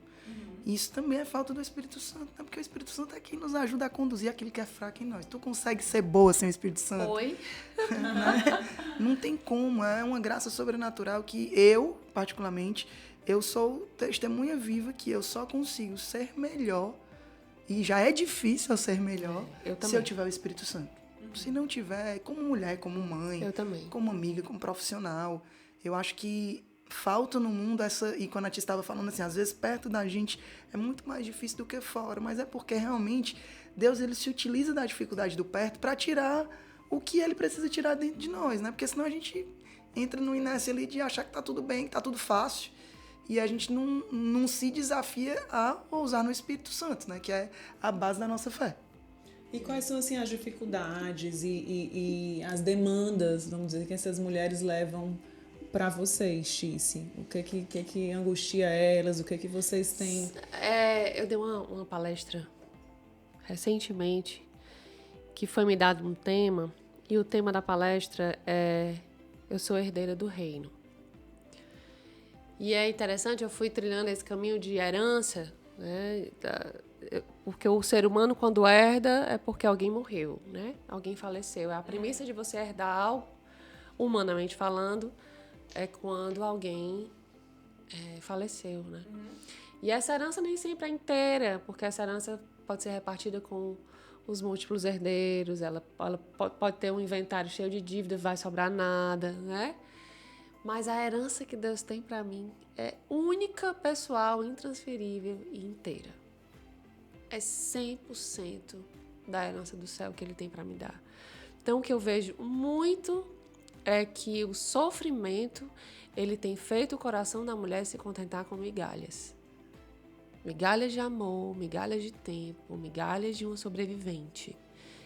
E isso também é falta do Espírito Santo, né? Porque o Espírito Santo é quem nos ajuda a conduzir aquilo que é fraco em nós. Tu consegue ser boa sem o Espírito Santo? Oi? Né? Não tem como, é uma graça sobrenatural que eu, particularmente, eu sou testemunha viva que eu só consigo ser melhor, e já é difícil eu ser melhor se eu tiver o Espírito Santo. Se não tiver, como mulher, como mãe, como amiga, como profissional, eu acho que falta no mundo essa... E quando a Tia estava falando assim, às vezes perto da gente é muito mais difícil do que fora, mas é porque realmente Deus ele se utiliza da dificuldade do perto para tirar o que ele precisa tirar dentro de nós, né? Porque senão a gente entra no inércia ali de achar que tá tudo bem, que tá tudo fácil, e a gente não se desafia a ousar no Espírito Santo, né? Que é a base da nossa fé. E quais são, assim, as dificuldades e as demandas, vamos dizer, que essas mulheres levam para vocês, Tice? O que angustia elas? O que vocês têm? Eu dei uma palestra recentemente que foi me dado um tema, e o tema da palestra é Eu sou herdeira do reino. E é interessante, eu fui trilhando esse caminho de herança, né? Porque o ser humano, quando herda, é porque alguém morreu, né? Alguém faleceu. A premissa de você herdar algo, humanamente falando, é quando alguém faleceu, né? E essa herança nem sempre é inteira, porque essa herança pode ser repartida com os múltiplos herdeiros, ela pode ter um inventário cheio de dívidas, vai sobrar nada, né? Mas a herança que Deus tem para mim é única, pessoal, intransferível e inteira. É 100% da herança do céu que Ele tem para me dar. Então, o que eu vejo muito é que o sofrimento, ele tem feito o coração da mulher se contentar com migalhas. Migalhas de amor, migalhas de tempo, migalhas de uma sobrevivente.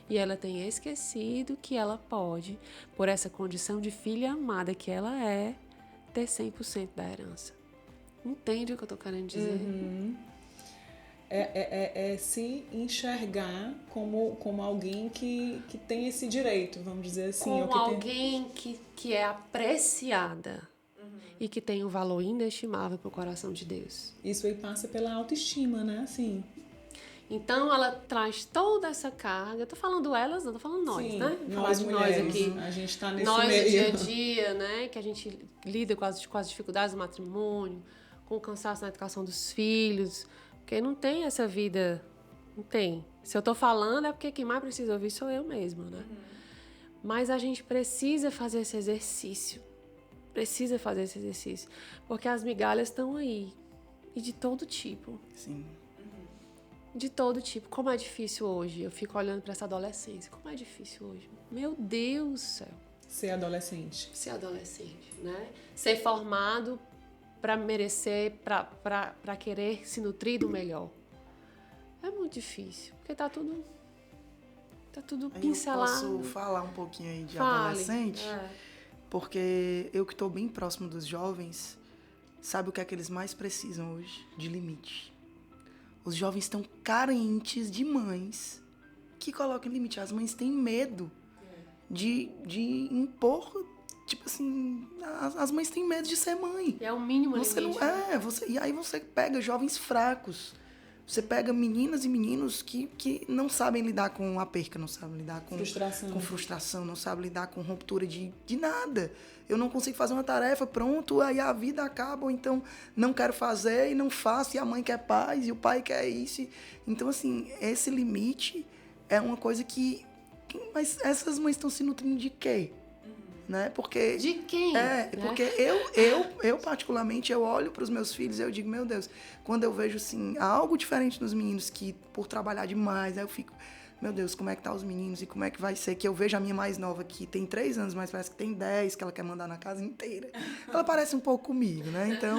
E ela tem esquecido que ela pode, por essa condição de filha amada que ela é, ter 100% da herança. Entende o que eu tô querendo dizer? é se enxergar como alguém que tem esse direito, vamos dizer assim. Como alguém que é apreciada e que tem um valor inestimável para o coração de Deus. Isso aí passa pela autoestima, né? Assim. Então, ela traz toda essa carga. Eu tô falando elas, não, tô falando nós, Sim, né? nós mulheres, nós aqui. A gente tá nesse nós meio. No dia a dia, né? Que a gente lida com as dificuldades do matrimônio, com o cansaço na educação dos filhos. Porque não tem essa vida, não tem. Se eu tô falando é porque quem mais precisa ouvir sou eu mesma, né? Mas a gente precisa fazer esse exercício. Precisa fazer esse exercício. Porque as migalhas estão aí. E de todo tipo. Sim. De todo tipo. Como é difícil hoje. Eu fico olhando para essa adolescência. Como é difícil hoje. Meu Deus do céu. Ser adolescente. Ser adolescente, né? Ser formado para merecer, para querer se nutrir do melhor. É muito difícil. Porque tá tudo pincelado. Eu posso falar um pouquinho aí de Fale. adolescente? Porque eu que estou bem próximo dos jovens, sabe o que é que eles mais precisam hoje? De limite. Os jovens estão carentes de mães que colocam limite. As mães têm medo de impor, tipo assim, as mães têm medo de ser mãe. É o mínimo você limite. E aí você pega jovens fracos. Você pega meninas e meninos que não sabem lidar com a perca, não sabem lidar com frustração, não sabem lidar com ruptura de nada. Eu não consigo fazer uma tarefa, pronto, aí a vida acaba, ou então não quero fazer e não faço, e a mãe quer paz, e o pai quer isso. Então, assim, esse limite é uma coisa que... Mas essas mães estão se nutrindo de quê? Né? Porque, de quem? Porque eu particularmente, eu olho para os meus filhos e eu digo, meu Deus, quando eu vejo assim, algo diferente nos meninos, que por trabalhar demais, aí eu fico, meu Deus, como é que tá os meninos e como é que vai ser? Que eu vejo a minha mais nova, que tem 3 anos, mas parece que tem 10, que ela quer mandar na casa inteira. Ela parece um pouco comigo, né? Então,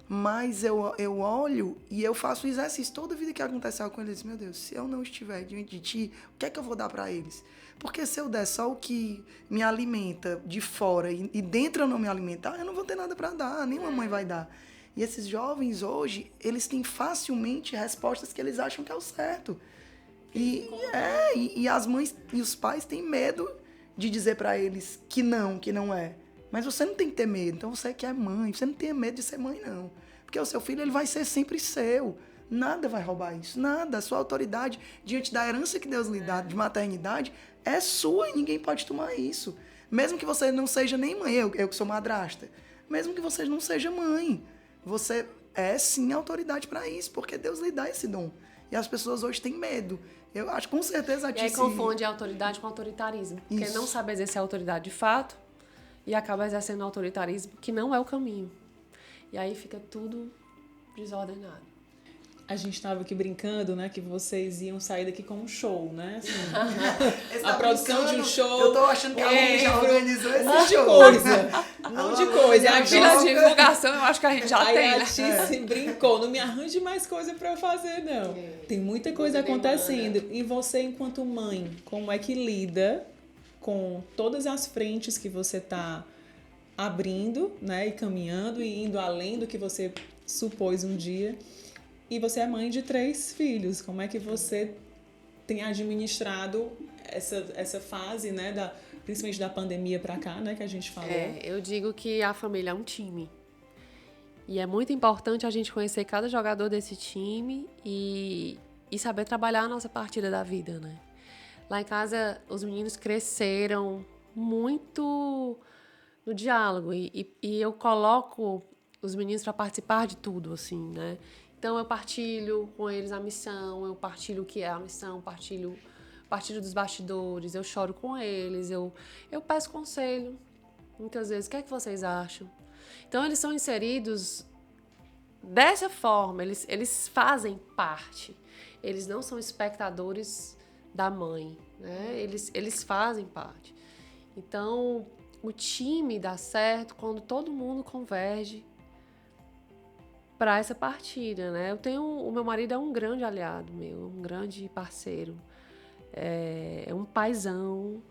mas eu olho e eu faço o exercício. Toda vida que acontece algo com eles, meu Deus, se eu não estiver diante de ti, o que é que eu vou dar para eles? Porque se eu der só o que me alimenta de fora e dentro eu não me alimentar, eu não vou ter nada para dar, nenhuma mãe vai dar. E esses jovens hoje, eles têm facilmente respostas que eles acham que é o certo. E as mães e os pais têm medo de dizer para eles que não é. Mas você não tem que ter medo. Então você que é mãe, você não tem medo de ser mãe, não. Porque o seu filho ele vai ser sempre seu. Nada vai roubar isso, nada. A sua autoridade diante da herança que Deus lhe dá de maternidade é sua e ninguém pode tomar isso. Mesmo que você não seja nem mãe, eu que sou madrasta, mesmo que você não seja mãe, você é sim autoridade para isso, porque Deus lhe dá esse dom. E as pessoas hoje têm medo. Eu acho com certeza a E aí confunde a autoridade com autoritarismo. Porque não sabe exercer a autoridade de fato e acaba exercendo autoritarismo, que não é o caminho. E aí fica tudo desordenado. A gente estava aqui brincando, né, que vocês iam sair daqui com um show, né? Assim, a produção de um show. Eu tô achando que a Lu já organizou esse show. Um monte de coisa. A divulgação eu acho que a gente já tem, né? A Tice brincou, não me arranje mais coisa para eu fazer, não. Tem muita coisa acontecendo. E você, enquanto mãe, como é que lida com todas as frentes que você está abrindo, né, e caminhando e indo além do que você supôs um dia? E você é mãe de 3 filhos. Como é que você tem administrado essa fase, né, principalmente da pandemia para cá, né, que a gente falou? Eu digo que a família é um time. E é muito importante a gente conhecer cada jogador desse time e saber trabalhar a nossa partida da vida, né? Lá em casa, os meninos cresceram muito no diálogo. E eu coloco os meninos para participar de tudo, assim, né? Então, eu partilho com eles a missão, eu partilho o que é a missão, partilho dos bastidores, eu choro com eles, eu peço conselho, muitas vezes, o que é que vocês acham? Então, eles são inseridos dessa forma, eles fazem parte, eles não são espectadores da mãe, né? Eles fazem parte. Então, o time dá certo quando todo mundo converge para essa partida, né? O meu marido é um grande aliado meu, um grande parceiro, é um paizão,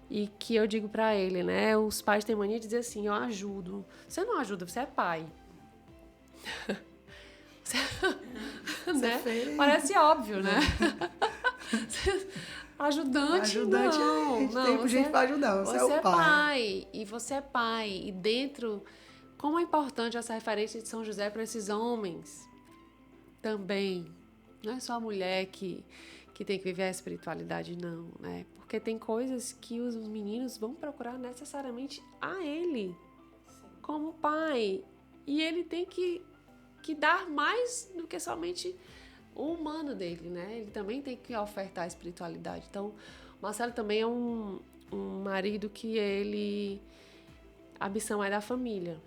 e que eu digo para ele, né? Os pais têm mania de dizer assim, eu ajudo. Você não ajuda, você é pai. Né? Parece óbvio, né? Ajudante não. Não, tem gente para ajudar, você é o pai. E você é pai. E dentro, como é importante essa referência de São José para esses homens também. Não é só a mulher que tem que viver a espiritualidade, não, né? Porque tem coisas que os meninos vão procurar necessariamente a ele, como pai. E ele tem que dar mais do que somente o humano dele, né? Ele também tem que ofertar a espiritualidade. Então, o Marcelo também é um marido que a missão é da família.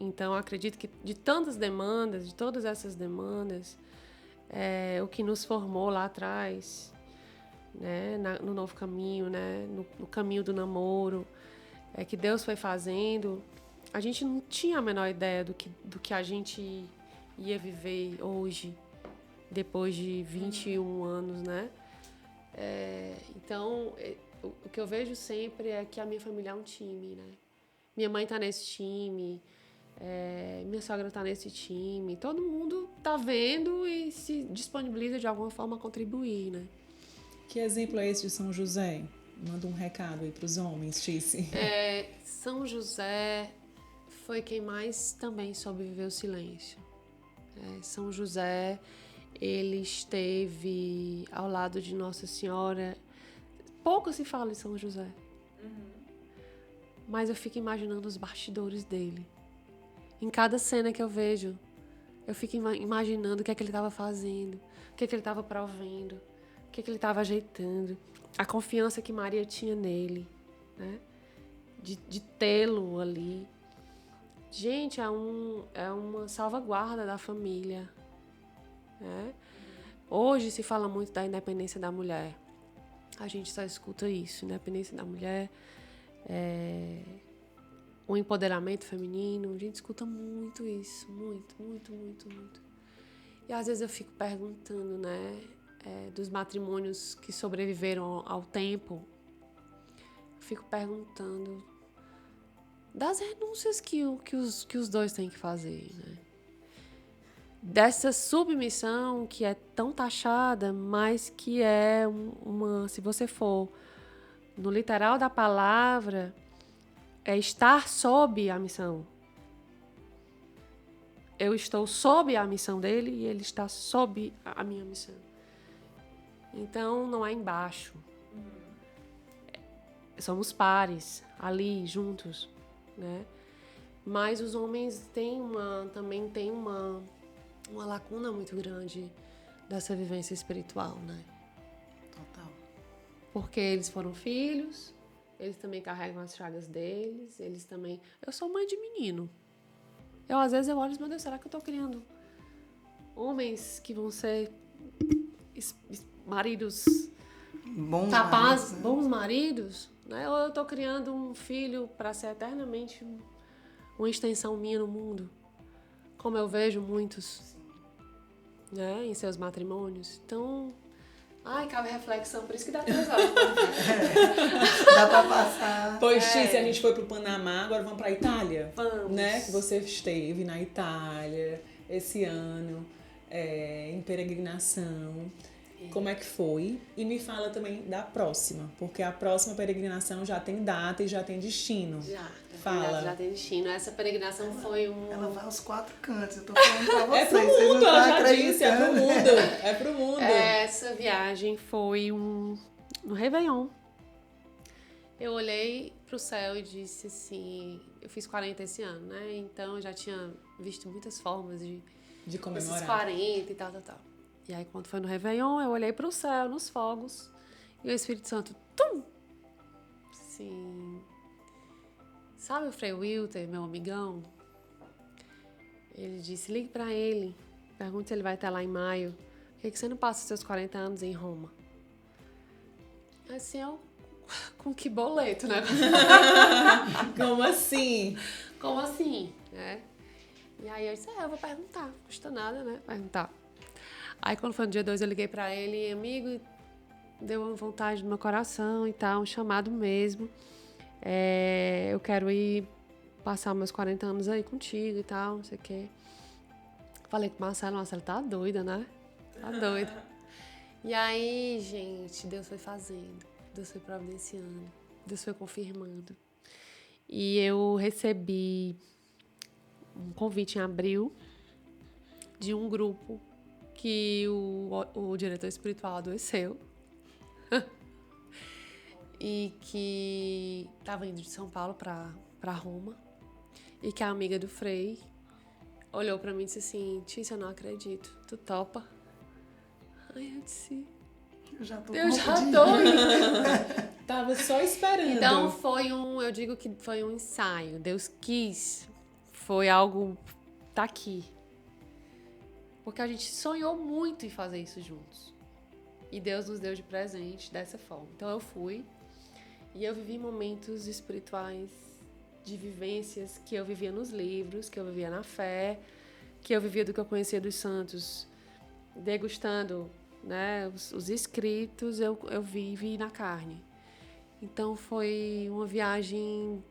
Então, eu acredito que de tantas demandas, de todas essas demandas, o que nos formou lá atrás, né? No novo caminho, né? No caminho do namoro, que Deus foi fazendo, a gente não tinha a menor ideia do que a gente ia viver hoje, depois de 21 anos, né? Então, o que eu vejo sempre é que a minha família é um time, né? Minha mãe tá nesse time, minha sogra tá nesse time, todo mundo tá vendo e se disponibiliza de alguma forma a contribuir, né? Que exemplo é esse de São José? Manda um recado aí pros homens, Tice. São José foi quem mais também soube viver o silêncio. São José, ele esteve ao lado de Nossa Senhora. Pouco se fala de São José. Mas eu fico imaginando os bastidores dele. Em cada cena que eu vejo, eu fico imaginando o que é que ele estava fazendo, o que é que ele estava provendo, o que é que ele estava ajeitando, a confiança que Maria tinha nele, né? De tê-lo ali. Gente, é uma salvaguarda da família, né? Hoje se fala muito da independência da mulher. A gente só escuta isso, independência da mulher, o empoderamento feminino. A gente escuta muito isso, muito, muito, muito, muito. E às vezes eu fico perguntando, né, dos matrimônios que sobreviveram ao tempo, eu fico perguntando das renúncias que os dois têm que fazer, né? Dessa submissão que é tão taxada, mas que é se você for no literal da palavra, é estar sob a missão. Eu estou sob a missão dele e ele está sob a minha missão. Então, não é embaixo. Somos pares, ali, juntos, né? Mas os homens também têm uma lacuna muito grande dessa vivência espiritual, né? Total. Porque eles foram filhos, eles também carregam as chagas deles, eles também... Eu sou mãe de menino. Às vezes eu olho e digo, meu Deus, será que eu estou criando homens que vão ser maridos capazes, bons maridos, né? Ou eu estou criando um filho para ser eternamente uma extensão minha no mundo, como eu vejo muitos, né, em seus matrimônios. Então, cabe reflexão, por isso que dá 3 horas. Dá pra passar. Pois, Tice, a gente foi pro Panamá, agora vamos pra Itália. Vamos. Né? Que você esteve na Itália esse ano, em peregrinação. Como é que foi? E me fala também da próxima, porque a próxima peregrinação já tem data e já tem destino. Já tem destino. Essa peregrinação foi Ela vai aos 4 cantos, eu tô falando pra vocês. É pro mundo, ela já disse, é pro mundo. É pro mundo. Essa viagem foi no Réveillon. Eu olhei pro céu e disse assim, eu fiz 40 esse ano, né? Então eu já tinha visto muitas formas de comemorar. Esses 40 e tal. E aí, quando foi no Réveillon, eu olhei pro céu, nos fogos, e o Espírito Santo, tum! Assim... Sabe o Frei Wilter, meu amigão? Ele disse, ligue pra ele, pergunte se ele vai estar lá em maio. Por que você não passa os seus 40 anos em Roma? Assim, com que boleto, né? Como assim? Como assim, né? E aí eu disse, eu vou perguntar, não custa nada, né? Perguntar. Aí quando foi no dia 2 eu liguei pra ele, amigo, deu uma vontade no meu coração e tal, um chamado mesmo. Eu quero ir passar meus 40 anos aí contigo e tal, não sei o quê. Falei com o Marcelo tá doida, né? Tá doida. E aí, gente, Deus foi fazendo, Deus foi providenciando, Deus foi confirmando. E eu recebi um convite em abril de um grupo que o diretor espiritual adoeceu e que estava indo de São Paulo para Roma e que a amiga do Frei olhou para mim e disse assim: Tícia, eu não acredito, tu topa? Aí eu disse: Eu já tô indo. Tava só esperando. Então eu digo que foi um ensaio. Deus quis, foi algo, tá aqui. Porque a gente sonhou muito em fazer isso juntos. E Deus nos deu de presente dessa forma. Então eu fui e eu vivi momentos espirituais, de vivências que eu vivia nos livros, que eu vivia na fé, que eu vivia do que eu conhecia dos santos, degustando, né, os escritos, eu vivi na carne. Então foi uma viagem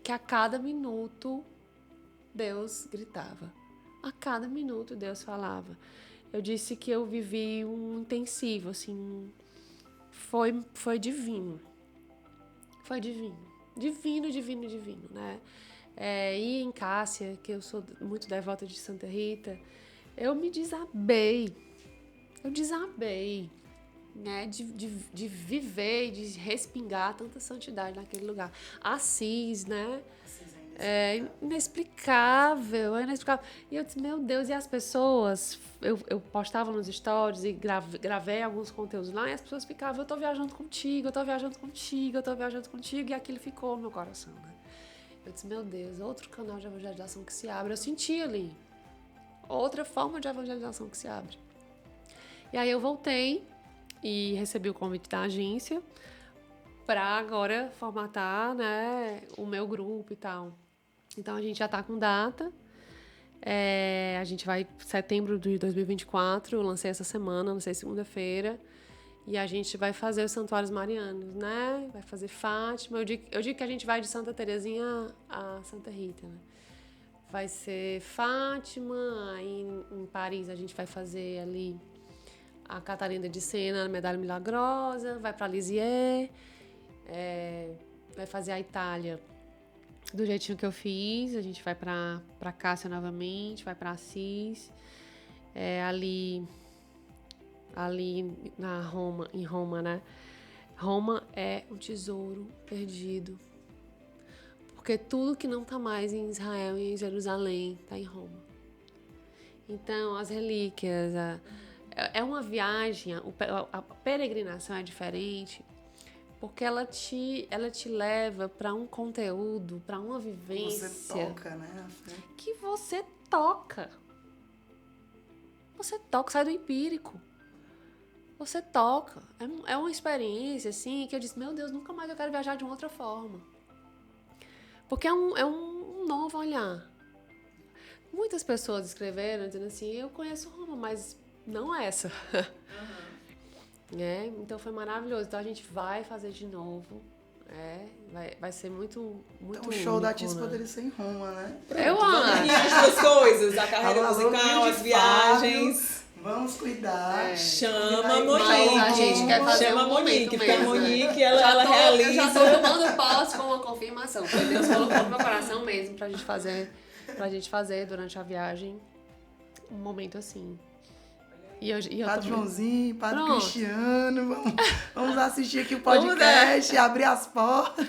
que a cada minuto Deus gritava. A cada minuto Deus falava. Eu disse que eu vivi um intensivo, assim, foi divino. Foi divino. Divino, né? E em Cássia, que eu sou muito devota de Santa Rita, eu me desabei. Né, de viver e de respingar tanta santidade naquele lugar. Assis, né? É inexplicável. E eu disse, meu Deus, e as pessoas... Eu postava nos stories e gravei alguns conteúdos lá, e as pessoas ficavam, eu tô viajando contigo, e aquilo ficou no meu coração, né? Eu disse, meu Deus, outro canal de evangelização que se abre. Eu senti ali. Outra forma de evangelização que se abre. E aí eu voltei e recebi o convite da agência para agora formatar, né, o meu grupo e tal. Então a gente já está com data. A gente vai setembro de 2024, eu lancei essa semana, lancei segunda-feira. E a gente vai fazer os santuários marianos, né? Vai fazer Fátima. Eu digo que a gente vai de Santa Terezinha a Santa Rita, né? Vai ser Fátima, aí em Paris a gente vai fazer ali a Catarina de Sena, a Medalha Milagrosa, vai para Lisieux, vai fazer a Itália do jeitinho que eu fiz, a gente vai para Cássia novamente, vai para Assis, ali em Roma, né? Roma é um tesouro perdido, porque tudo que não está mais em Israel e em Jerusalém está em Roma. Então, as relíquias, é uma viagem, a peregrinação é diferente, porque ela te leva para um conteúdo, para uma vivência. Você toca, né? Que você toca. Você toca, sai do empírico. Você toca. É uma experiência, assim, que eu disse, meu Deus, nunca mais eu quero viajar de uma outra forma. Porque é um novo olhar. Muitas pessoas escreveram dizendo assim, eu conheço Roma, mas não essa. Então foi maravilhoso. Então a gente vai fazer de novo. Vai ser muito então o show único, da Tícia né? poderia ser em Roma, né? Eu acho. E as duas coisas, a carreira musical, as viagens. Vamos cuidar. Chama a Mas a gente quer fazer Chama a Monique, porque a mesmo, Monique, ela realiza... Eu já tô tomando posse com uma confirmação. Foi Deus colocou no meu coração mesmo pra gente fazer durante a viagem um momento assim. E eu Padre Joãozinho, Padre Pronto. Cristiano, vamos assistir aqui o podcast, abrir as portas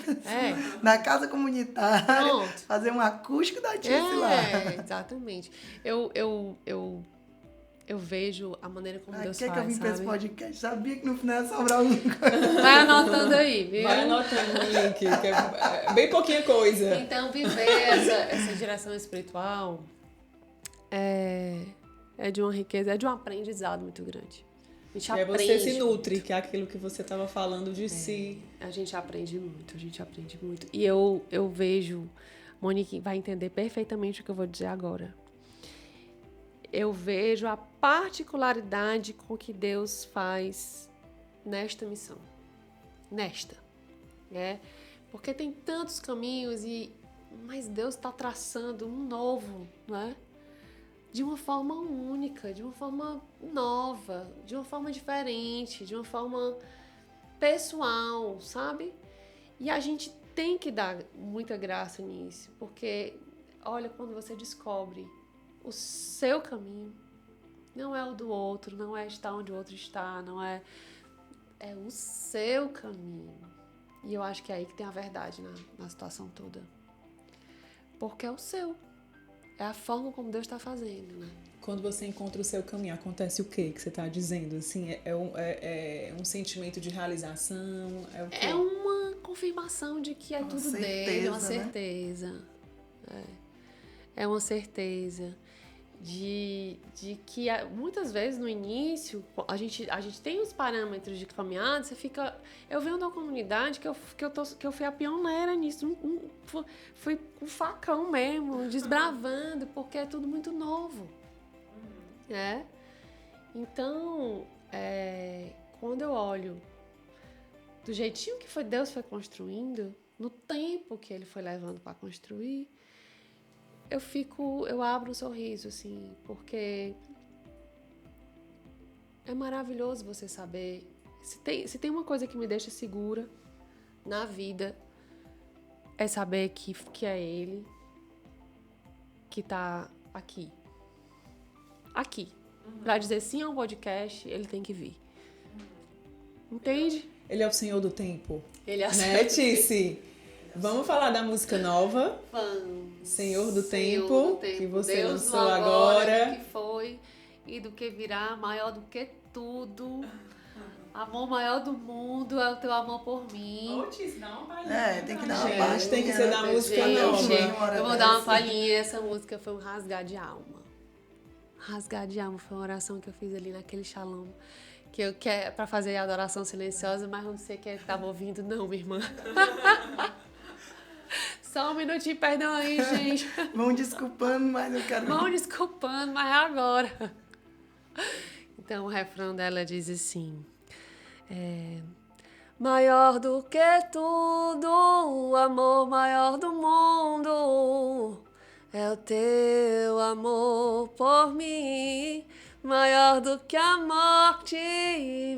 na casa comunitária, Pronto. fazer um acústico da Tícia lá. Exatamente. Eu vejo a maneira como Deus faz, que eu vim sabe? pra esse podcast? Sabia que no final ia sobrar alguma coisa. Vai anotando aí, viu? Vai anotando, Monique, que é bem pouquinha coisa. Então, viver essa direção espiritual é de uma riqueza, é de um aprendizado muito grande. A gente aprende. Você se nutre, que é aquilo que você estava falando de si. A gente aprende muito. E eu vejo, Monique vai entender perfeitamente o que eu vou dizer agora. Eu vejo a particularidade com que Deus faz nesta missão. Porque tem tantos caminhos, mas Deus está traçando um novo, não é? de uma forma única, de uma forma nova, de uma forma diferente, de uma forma pessoal, sabe? E a gente tem que dar muita graça nisso, porque, olha, quando você descobre o seu caminho, não é o do outro, não é estar onde o outro está, não é... É o seu caminho. E eu acho que é aí que tem a verdade na situação toda. Porque é o seu. É a forma como Deus está fazendo, né? Quando você encontra o seu caminho, acontece o que você está dizendo? Assim, é um sentimento de realização? É o quê? É uma confirmação de que é tudo certeza, dele, é uma né? certeza. É uma certeza de que muitas vezes no início a gente tem os parâmetros de caminhada, você fica... Eu venho de uma comunidade que eu fui a pioneira nisso, fui com facão mesmo, desbravando, porque é tudo muito novo. Então, quando eu olho do jeitinho que Deus foi construindo, no tempo que Ele foi levando para construir, eu abro um sorriso, assim, porque é maravilhoso você saber. Se tem uma coisa que me deixa segura na vida, é saber que é Ele que tá aqui. Aqui. Pra dizer sim ao podcast, Ele tem que vir. Entende? Ele é o Senhor do tempo. Ele é o Né, Tice? Vamos falar da música nova. Senhor do Tempo, que você Deus lançou agora. agora. Do que foi e do que virá, maior do que tudo. Amor maior do mundo é o teu amor por mim. Tice, dá uma palhinha. Tem que dar uma Gente, palhinha. tem que ser da música Gente, nova. eu vou dar uma palhinha. Essa música foi um rasgar de alma. Rasgar de alma foi uma oração que eu fiz ali naquele shalom. Que eu quero pra fazer a adoração silenciosa, mas não sei quem estava ouvindo, não, minha irmã. Só um minutinho, perdão aí, gente. Vão desculpando, mas eu quero... Vão desculpando, mas é agora. Então, o refrão dela diz assim... Maior do que tudo, o amor maior do mundo, é o teu amor por mim. Maior do que a morte,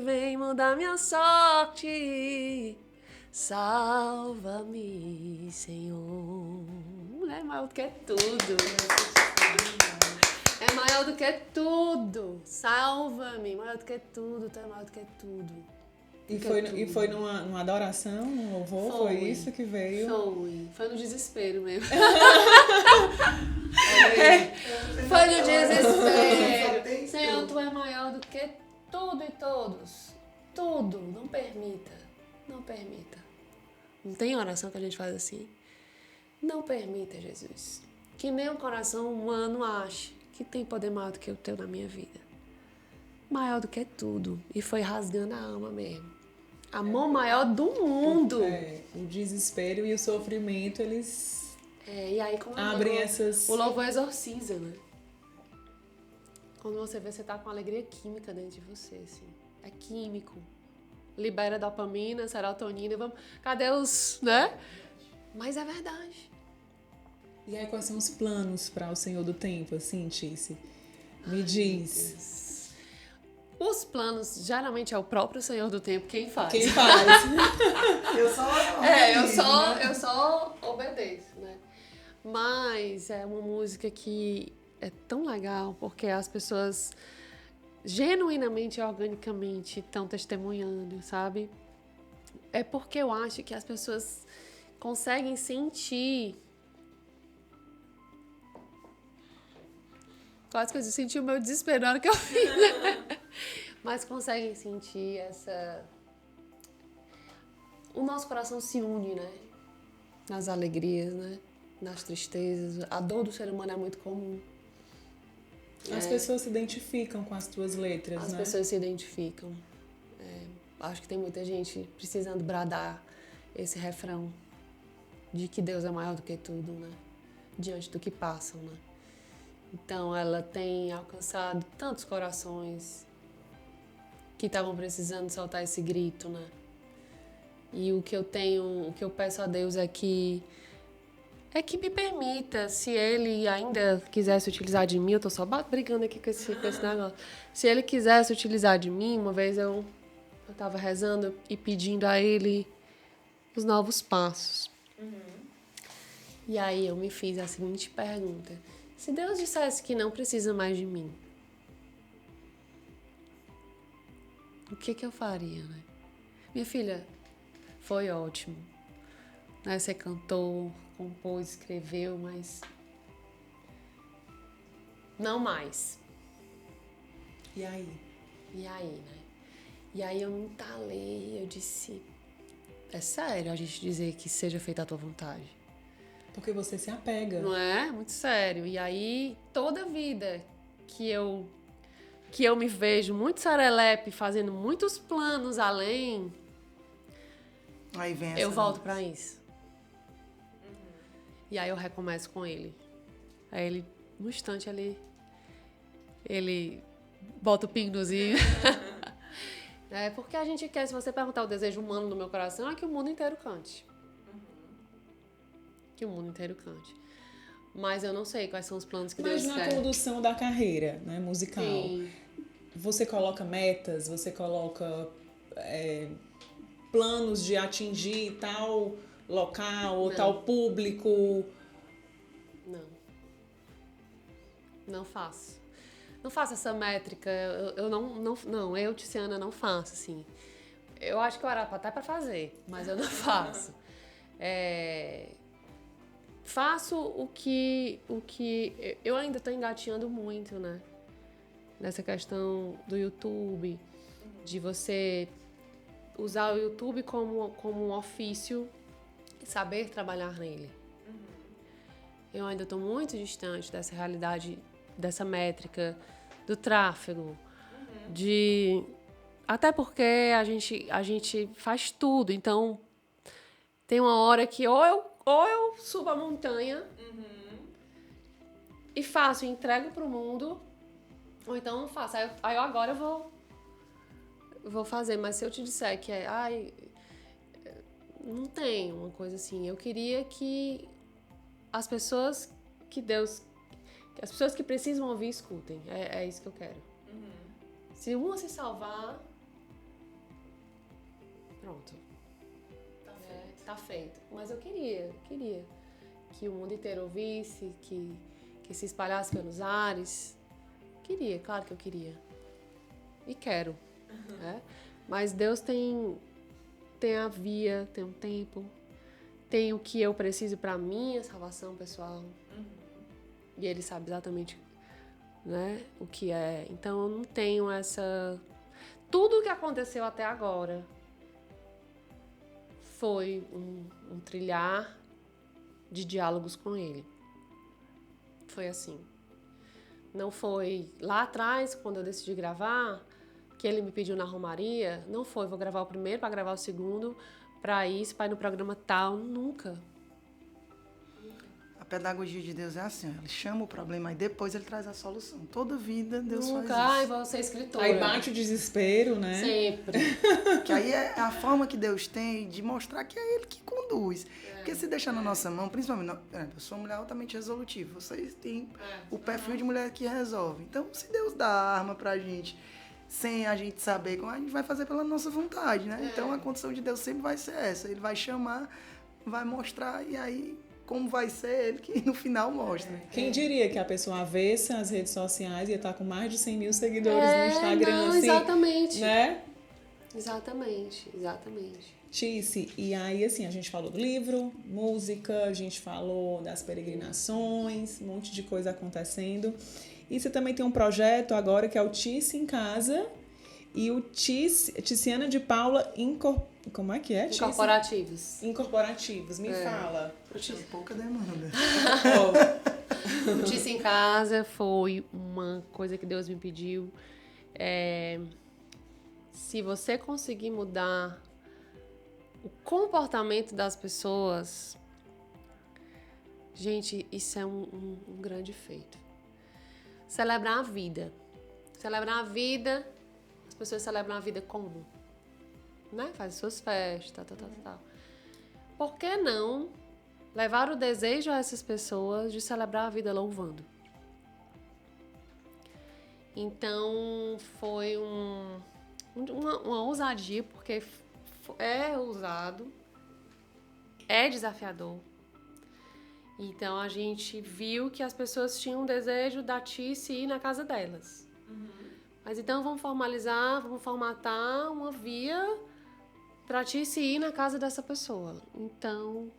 vem mudar minha sorte. Salva-me, Senhor. É maior do que tudo. É maior do que tudo. Salva-me. Maior do que tudo. Tu é maior do que tudo. E foi numa adoração, num louvor? Foi isso que veio? Foi no desespero mesmo. Foi no desespero. Senhor, tu é maior do que tudo e todos. Tudo. Não permita. Não permita. Não tem oração que a gente faz assim? Não permita, Jesus, que nem o coração humano ache que tem poder maior do que o teu na minha vida. Maior do que tudo. E foi rasgando a alma mesmo. Amor maior do mundo. O desespero e o sofrimento, eles e aí, como abrem essas... O louvor exorciza, né? Quando você vê, você tá com alegria química dentro de você, assim. É químico. Libera dopamina, serotonina, vamos... Cadê os, né? Mas é verdade. E aí, quais são os planos para o Senhor do Tempo, assim, Tice? Me diz. Os planos, geralmente, é o próprio Senhor do Tempo quem faz. Quem faz? Eu só obedeço, né? Mas é uma música que é tão legal, porque as pessoas genuinamente e organicamente estão testemunhando, sabe? É porque eu acho que as pessoas conseguem sentir... Quase que eu senti o meu desespero na hora que eu fiz, né? Mas conseguem sentir essa... O nosso coração se une, né? Nas alegrias, né? Nas tristezas. A dor do ser humano é muito comum. As pessoas se identificam com as tuas letras, né? As pessoas se identificam. Acho que tem muita gente precisando bradar esse refrão de que Deus é maior do que tudo, né? Diante do que passam, né? Então, ela tem alcançado tantos corações que estavam precisando soltar esse grito, né? E o que eu peço a Deus é que é que me permita, se ele ainda quisesse utilizar de mim, eu tô só brigando aqui com esse negócio. Se ele quisesse utilizar de mim, uma vez eu tava rezando e pedindo a ele os novos passos. E aí eu me fiz a seguinte pergunta: se Deus dissesse que não precisa mais de mim, o que eu faria, né? Minha filha, foi ótimo. Né? Você cantou, compôs, escreveu, mas não mais. E aí? E aí, né? E aí eu me entalei, eu disse, é sério a gente dizer que seja feita a tua vontade. Porque você se apega. Não é? Muito sério. E aí, toda vida que eu me vejo muito serelepe, fazendo muitos planos além, Aí vem eu volto pra isso. E aí eu recomeço com ele. Aí ele, no instante ali, ele bota o pingozinho. É porque a gente quer, se você perguntar o desejo humano do meu coração, é que o mundo inteiro cante. Que o mundo inteiro cante. Mas eu não sei quais são os planos que Deus quer. Mas na condução da carreira, né, musical, Sim. você coloca metas, você coloca planos de atingir tal local ou Não. tal público? Não. Não faço. Não faço essa métrica. Eu, Tiziana, não faço, assim. Eu acho que eu era até pra fazer, mas eu não faço. Faço o que eu ainda estou engateando muito, né? Nessa questão do YouTube, de você usar o YouTube como um ofício e saber trabalhar nele. Eu ainda estou muito distante dessa realidade, dessa métrica, do tráfego, até porque a gente faz tudo, então tem uma hora que ou eu subo a montanha e faço e entrego pro mundo, ou então não faço. Aí eu agora vou fazer, mas se eu te disser que não tem uma coisa assim. Eu queria que as pessoas as pessoas que precisam ouvir, escutem. É isso que eu quero. Se uma se salvar, pronto. Tá feito. Mas eu queria que o mundo inteiro ouvisse, que se espalhasse pelos ares. Queria, claro que eu queria. E quero. Né? Mas Deus tem a via, tem um tempo, tem o que eu preciso para minha salvação pessoal. E Ele sabe exatamente, né, o que é. Então eu não tenho essa... Tudo o que aconteceu até agora foi um trilhar de diálogos com Ele. Foi assim. Não foi lá atrás, quando eu decidi gravar, que Ele me pediu na Romaria. Não foi, vou gravar o primeiro para gravar o segundo, para isso, para ir no programa tal. Nunca. A pedagogia de Deus é assim, Ele chama o problema e depois Ele traz a solução. Toda vida Deus faz isso. Ai, vou ser escritora. Aí bate o desespero, né? Sempre. Que aí é a forma que Deus tem de mostrar que é Ele que conduz. Porque se deixar na nossa mão, principalmente, eu sou uma mulher altamente resolutiva, vocês têm o perfil de mulher que resolve. Então, se Deus dá a arma pra gente, sem a gente saber como, a gente vai fazer pela nossa vontade, né? Então, a condição de Deus sempre vai ser essa. Ele vai chamar, vai mostrar, e aí, como vai ser, Ele que no final mostra. Quem diria que a pessoa avessa as redes sociais ia estar com mais de 100 mil seguidores no Instagram, não, assim, exatamente. né? Exatamente. Tice, e aí assim, a gente falou do livro, música, a gente falou das peregrinações, um monte de coisa acontecendo. E você também tem um projeto agora que é o Tice em Casa e o Tiziana de Paula como é que é, Tice? Incorporativos, me fala. Pouca demanda. O Tice em Casa foi uma coisa que Deus me pediu. Se você conseguir mudar o comportamento das pessoas, gente, isso é um grande feito. Celebrar a vida. As pessoas celebram a vida como? Né? Fazem suas festas, tal. Por que não levar o desejo a essas pessoas de celebrar a vida louvando. Então, foi uma ousadia, porque é ousado, é desafiador. Então, a gente viu que as pessoas tinham um desejo da Tice ir na casa delas. Mas então, vamos formatar uma via para Tice ir na casa dessa pessoa. Então,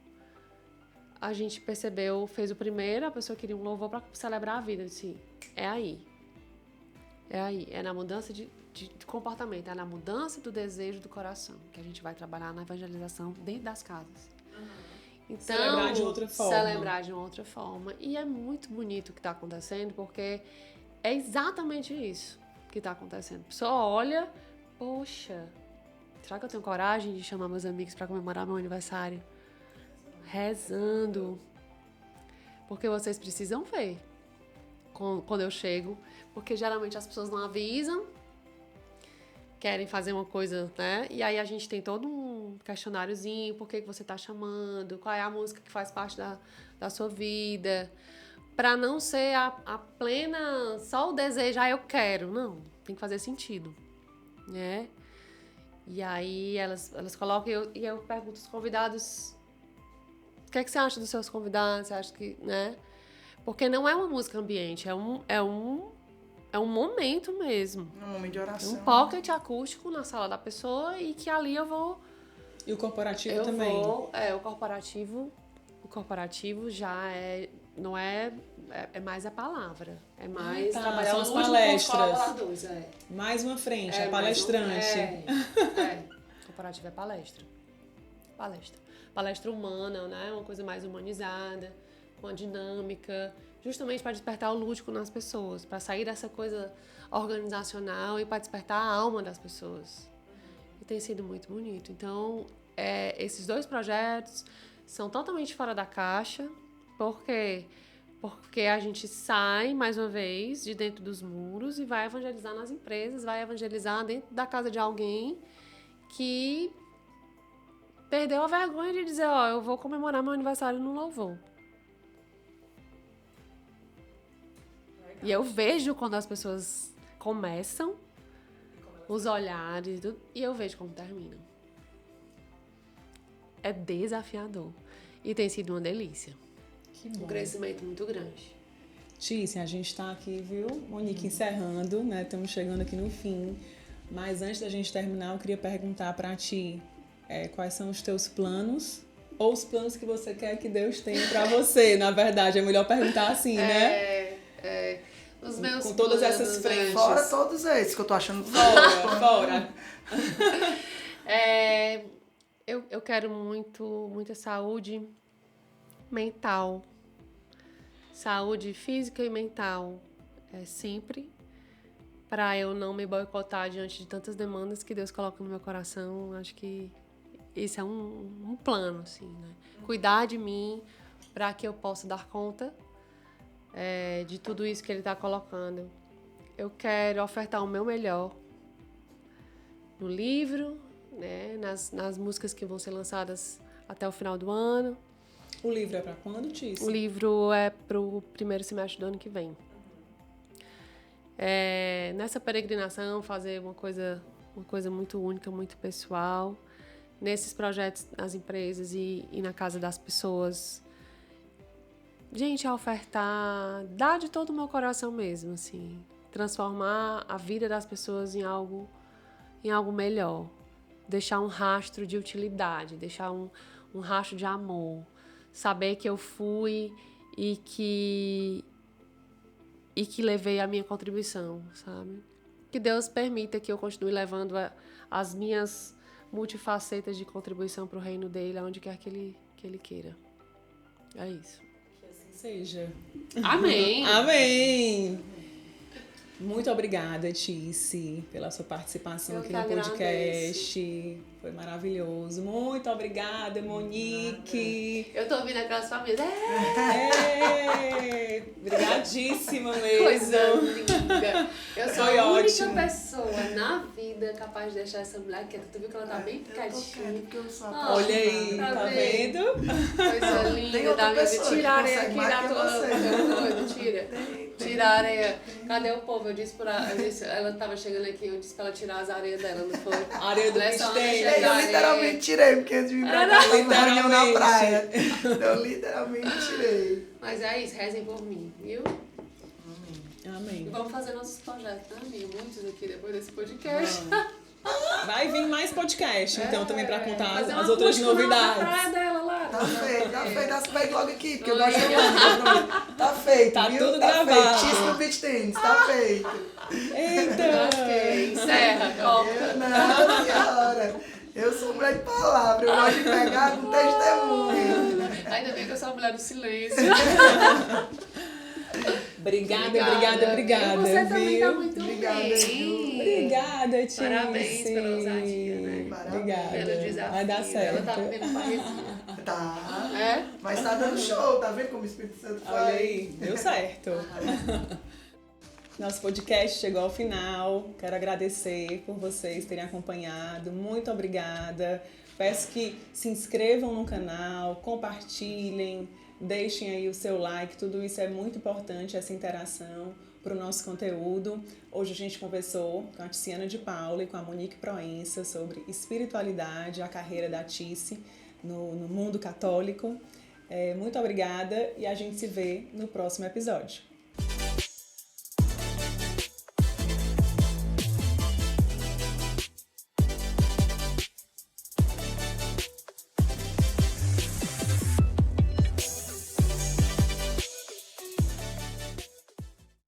a gente percebeu, fez o primeiro, a pessoa queria um louvor para celebrar a vida. Eu disse, é aí. É aí, é na mudança de comportamento, é na mudança do desejo do coração que a gente vai trabalhar na evangelização dentro das casas. Então, celebrar de outra forma. Celebrar de outra forma. E é muito bonito o que está acontecendo, porque é exatamente isso que está acontecendo. A pessoa olha, poxa, será que eu tenho coragem de chamar meus amigos para comemorar meu aniversário? Rezando. Porque vocês precisam ver quando eu chego, porque geralmente as pessoas não avisam, querem fazer uma coisa, né? E aí a gente tem todo um questionáriozinho, por que você tá chamando, qual é a música que faz parte da sua vida, para não ser a plena, só o desejo, eu quero. Não, tem que fazer sentido, né? E aí elas colocam, e eu pergunto aos convidados, o que é que você acha dos seus convidados? Você acha que, né? Porque não é uma música ambiente, é um momento mesmo. Um momento de oração. Um pocket acústico na sala da pessoa e que ali eu vou... E o corporativo também. O corporativo já não é mais a palavra. É mais trabalhar são as palestras. Mais uma frente, a palestrante. Corporativo é palestra. Palestra humana, né? Uma coisa mais humanizada, com a dinâmica, justamente para despertar o lúdico nas pessoas, para sair dessa coisa organizacional e para despertar a alma das pessoas. E tem sido muito bonito. Então, esses dois projetos são totalmente fora da caixa, porque a gente sai, mais uma vez, de dentro dos muros e vai evangelizar nas empresas, vai evangelizar dentro da casa de alguém que perdeu a vergonha de dizer, eu vou comemorar meu aniversário no louvor. E eu vejo quando as pessoas começam, os olhares, e eu vejo como terminam. É desafiador. E tem sido uma delícia. Que bom. Um crescimento muito grande. Tice, a gente está aqui, viu, Monique, encerrando, né? Estamos chegando aqui no fim. Mas antes da gente terminar, eu queria perguntar para ti quais são os teus planos, ou os planos que você quer que Deus tenha para você. Na verdade, é melhor perguntar assim, né? Os meus com todas essas frentes. Fora todos esses que eu tô achando fora. Eu quero muita saúde mental. Saúde física e mental. Sempre. Para eu não me boicotar diante de tantas demandas que Deus coloca no meu coração. Acho que esse é um plano, assim, né? Cuidar de mim para que eu possa dar conta de tudo isso que Ele está colocando. Eu quero ofertar o meu melhor no livro, né? Nas músicas que vão ser lançadas até o final do ano. O livro é para quando, Tice? O livro é para o primeiro semestre do ano que vem. Nessa peregrinação, fazer uma coisa muito única, muito pessoal. Nesses projetos nas empresas e na casa das pessoas. Gente, a ofertar, dar de todo o meu coração mesmo, assim. Transformar a vida das pessoas em algo melhor. Deixar um rastro de utilidade, deixar um rastro de amor. Saber que eu fui e que levei a minha contribuição, sabe? Que Deus permita que eu continue levando as minhas multifacetas de contribuição para o reino dele, aonde quer que ele queira. É isso. Que assim seja. Amém! Amém! Muito obrigada, Tice, pela sua participação aqui no podcast. Foi maravilhoso. Muito obrigada, Monique. Eu tô ouvindo aquelas famílias. Obrigadíssima mesmo. Coisa linda. Eu sou Foi a única ótimo. pessoa na vida capaz de deixar essa mulher quieta. Tu viu que ela tá bem picadinha. Olha aí, tá vendo? Coisa linda da minha vida. Tira a areia aqui da tua. Tira. Tira a areia. Cadê o povo? Eu disse pra ela tava chegando aqui, eu disse pra ela tirar as areias dela, não foi? A areia do bistec. Eu literalmente tirei, porque antes de vir pra cá, eu tava reunião na praia. Eu literalmente tirei. Mas é isso, rezem por mim, viu? Amém. E vamos fazer nossos projetos, né, amiga? Muitos aqui depois desse podcast. Vai vir mais podcast, então, também pra contar fazer as uma outras acústica na novidades. praia dela lá. Tá feito. Vai logo aqui, porque eu gosto de chamar. Tá feito, Tá viu? tudo tá gravado. Feito. Tisco Beach Tennis, tá feito. Eita! Ok, encerra, corta. Não, senhora. Eu sou mulher de palavra, eu gosto de pegar com testemunho. Ainda bem que eu sou a mulher do silêncio. Obrigada. E você também tá Viu? muito Obrigada, bem. Ju. Obrigada, Tice. Parabéns pela ousadia, né? Obrigada. Pelo desafio. Vai dar certo. Ela tá vendo parrezinha. Tá. É? Mas tá dando show, tá vendo como o Espírito Santo faz? Olha aí, deu certo. Nosso podcast chegou ao final. Quero agradecer por vocês terem acompanhado. Muito obrigada. Peço que se inscrevam no canal, compartilhem, deixem aí o seu like. Tudo isso é muito importante, essa interação para o nosso conteúdo. Hoje a gente conversou com a Tiziana de Paula e com a Monique Proença sobre espiritualidade, a carreira da Tice no mundo católico. Muito obrigada e a gente se vê no próximo episódio.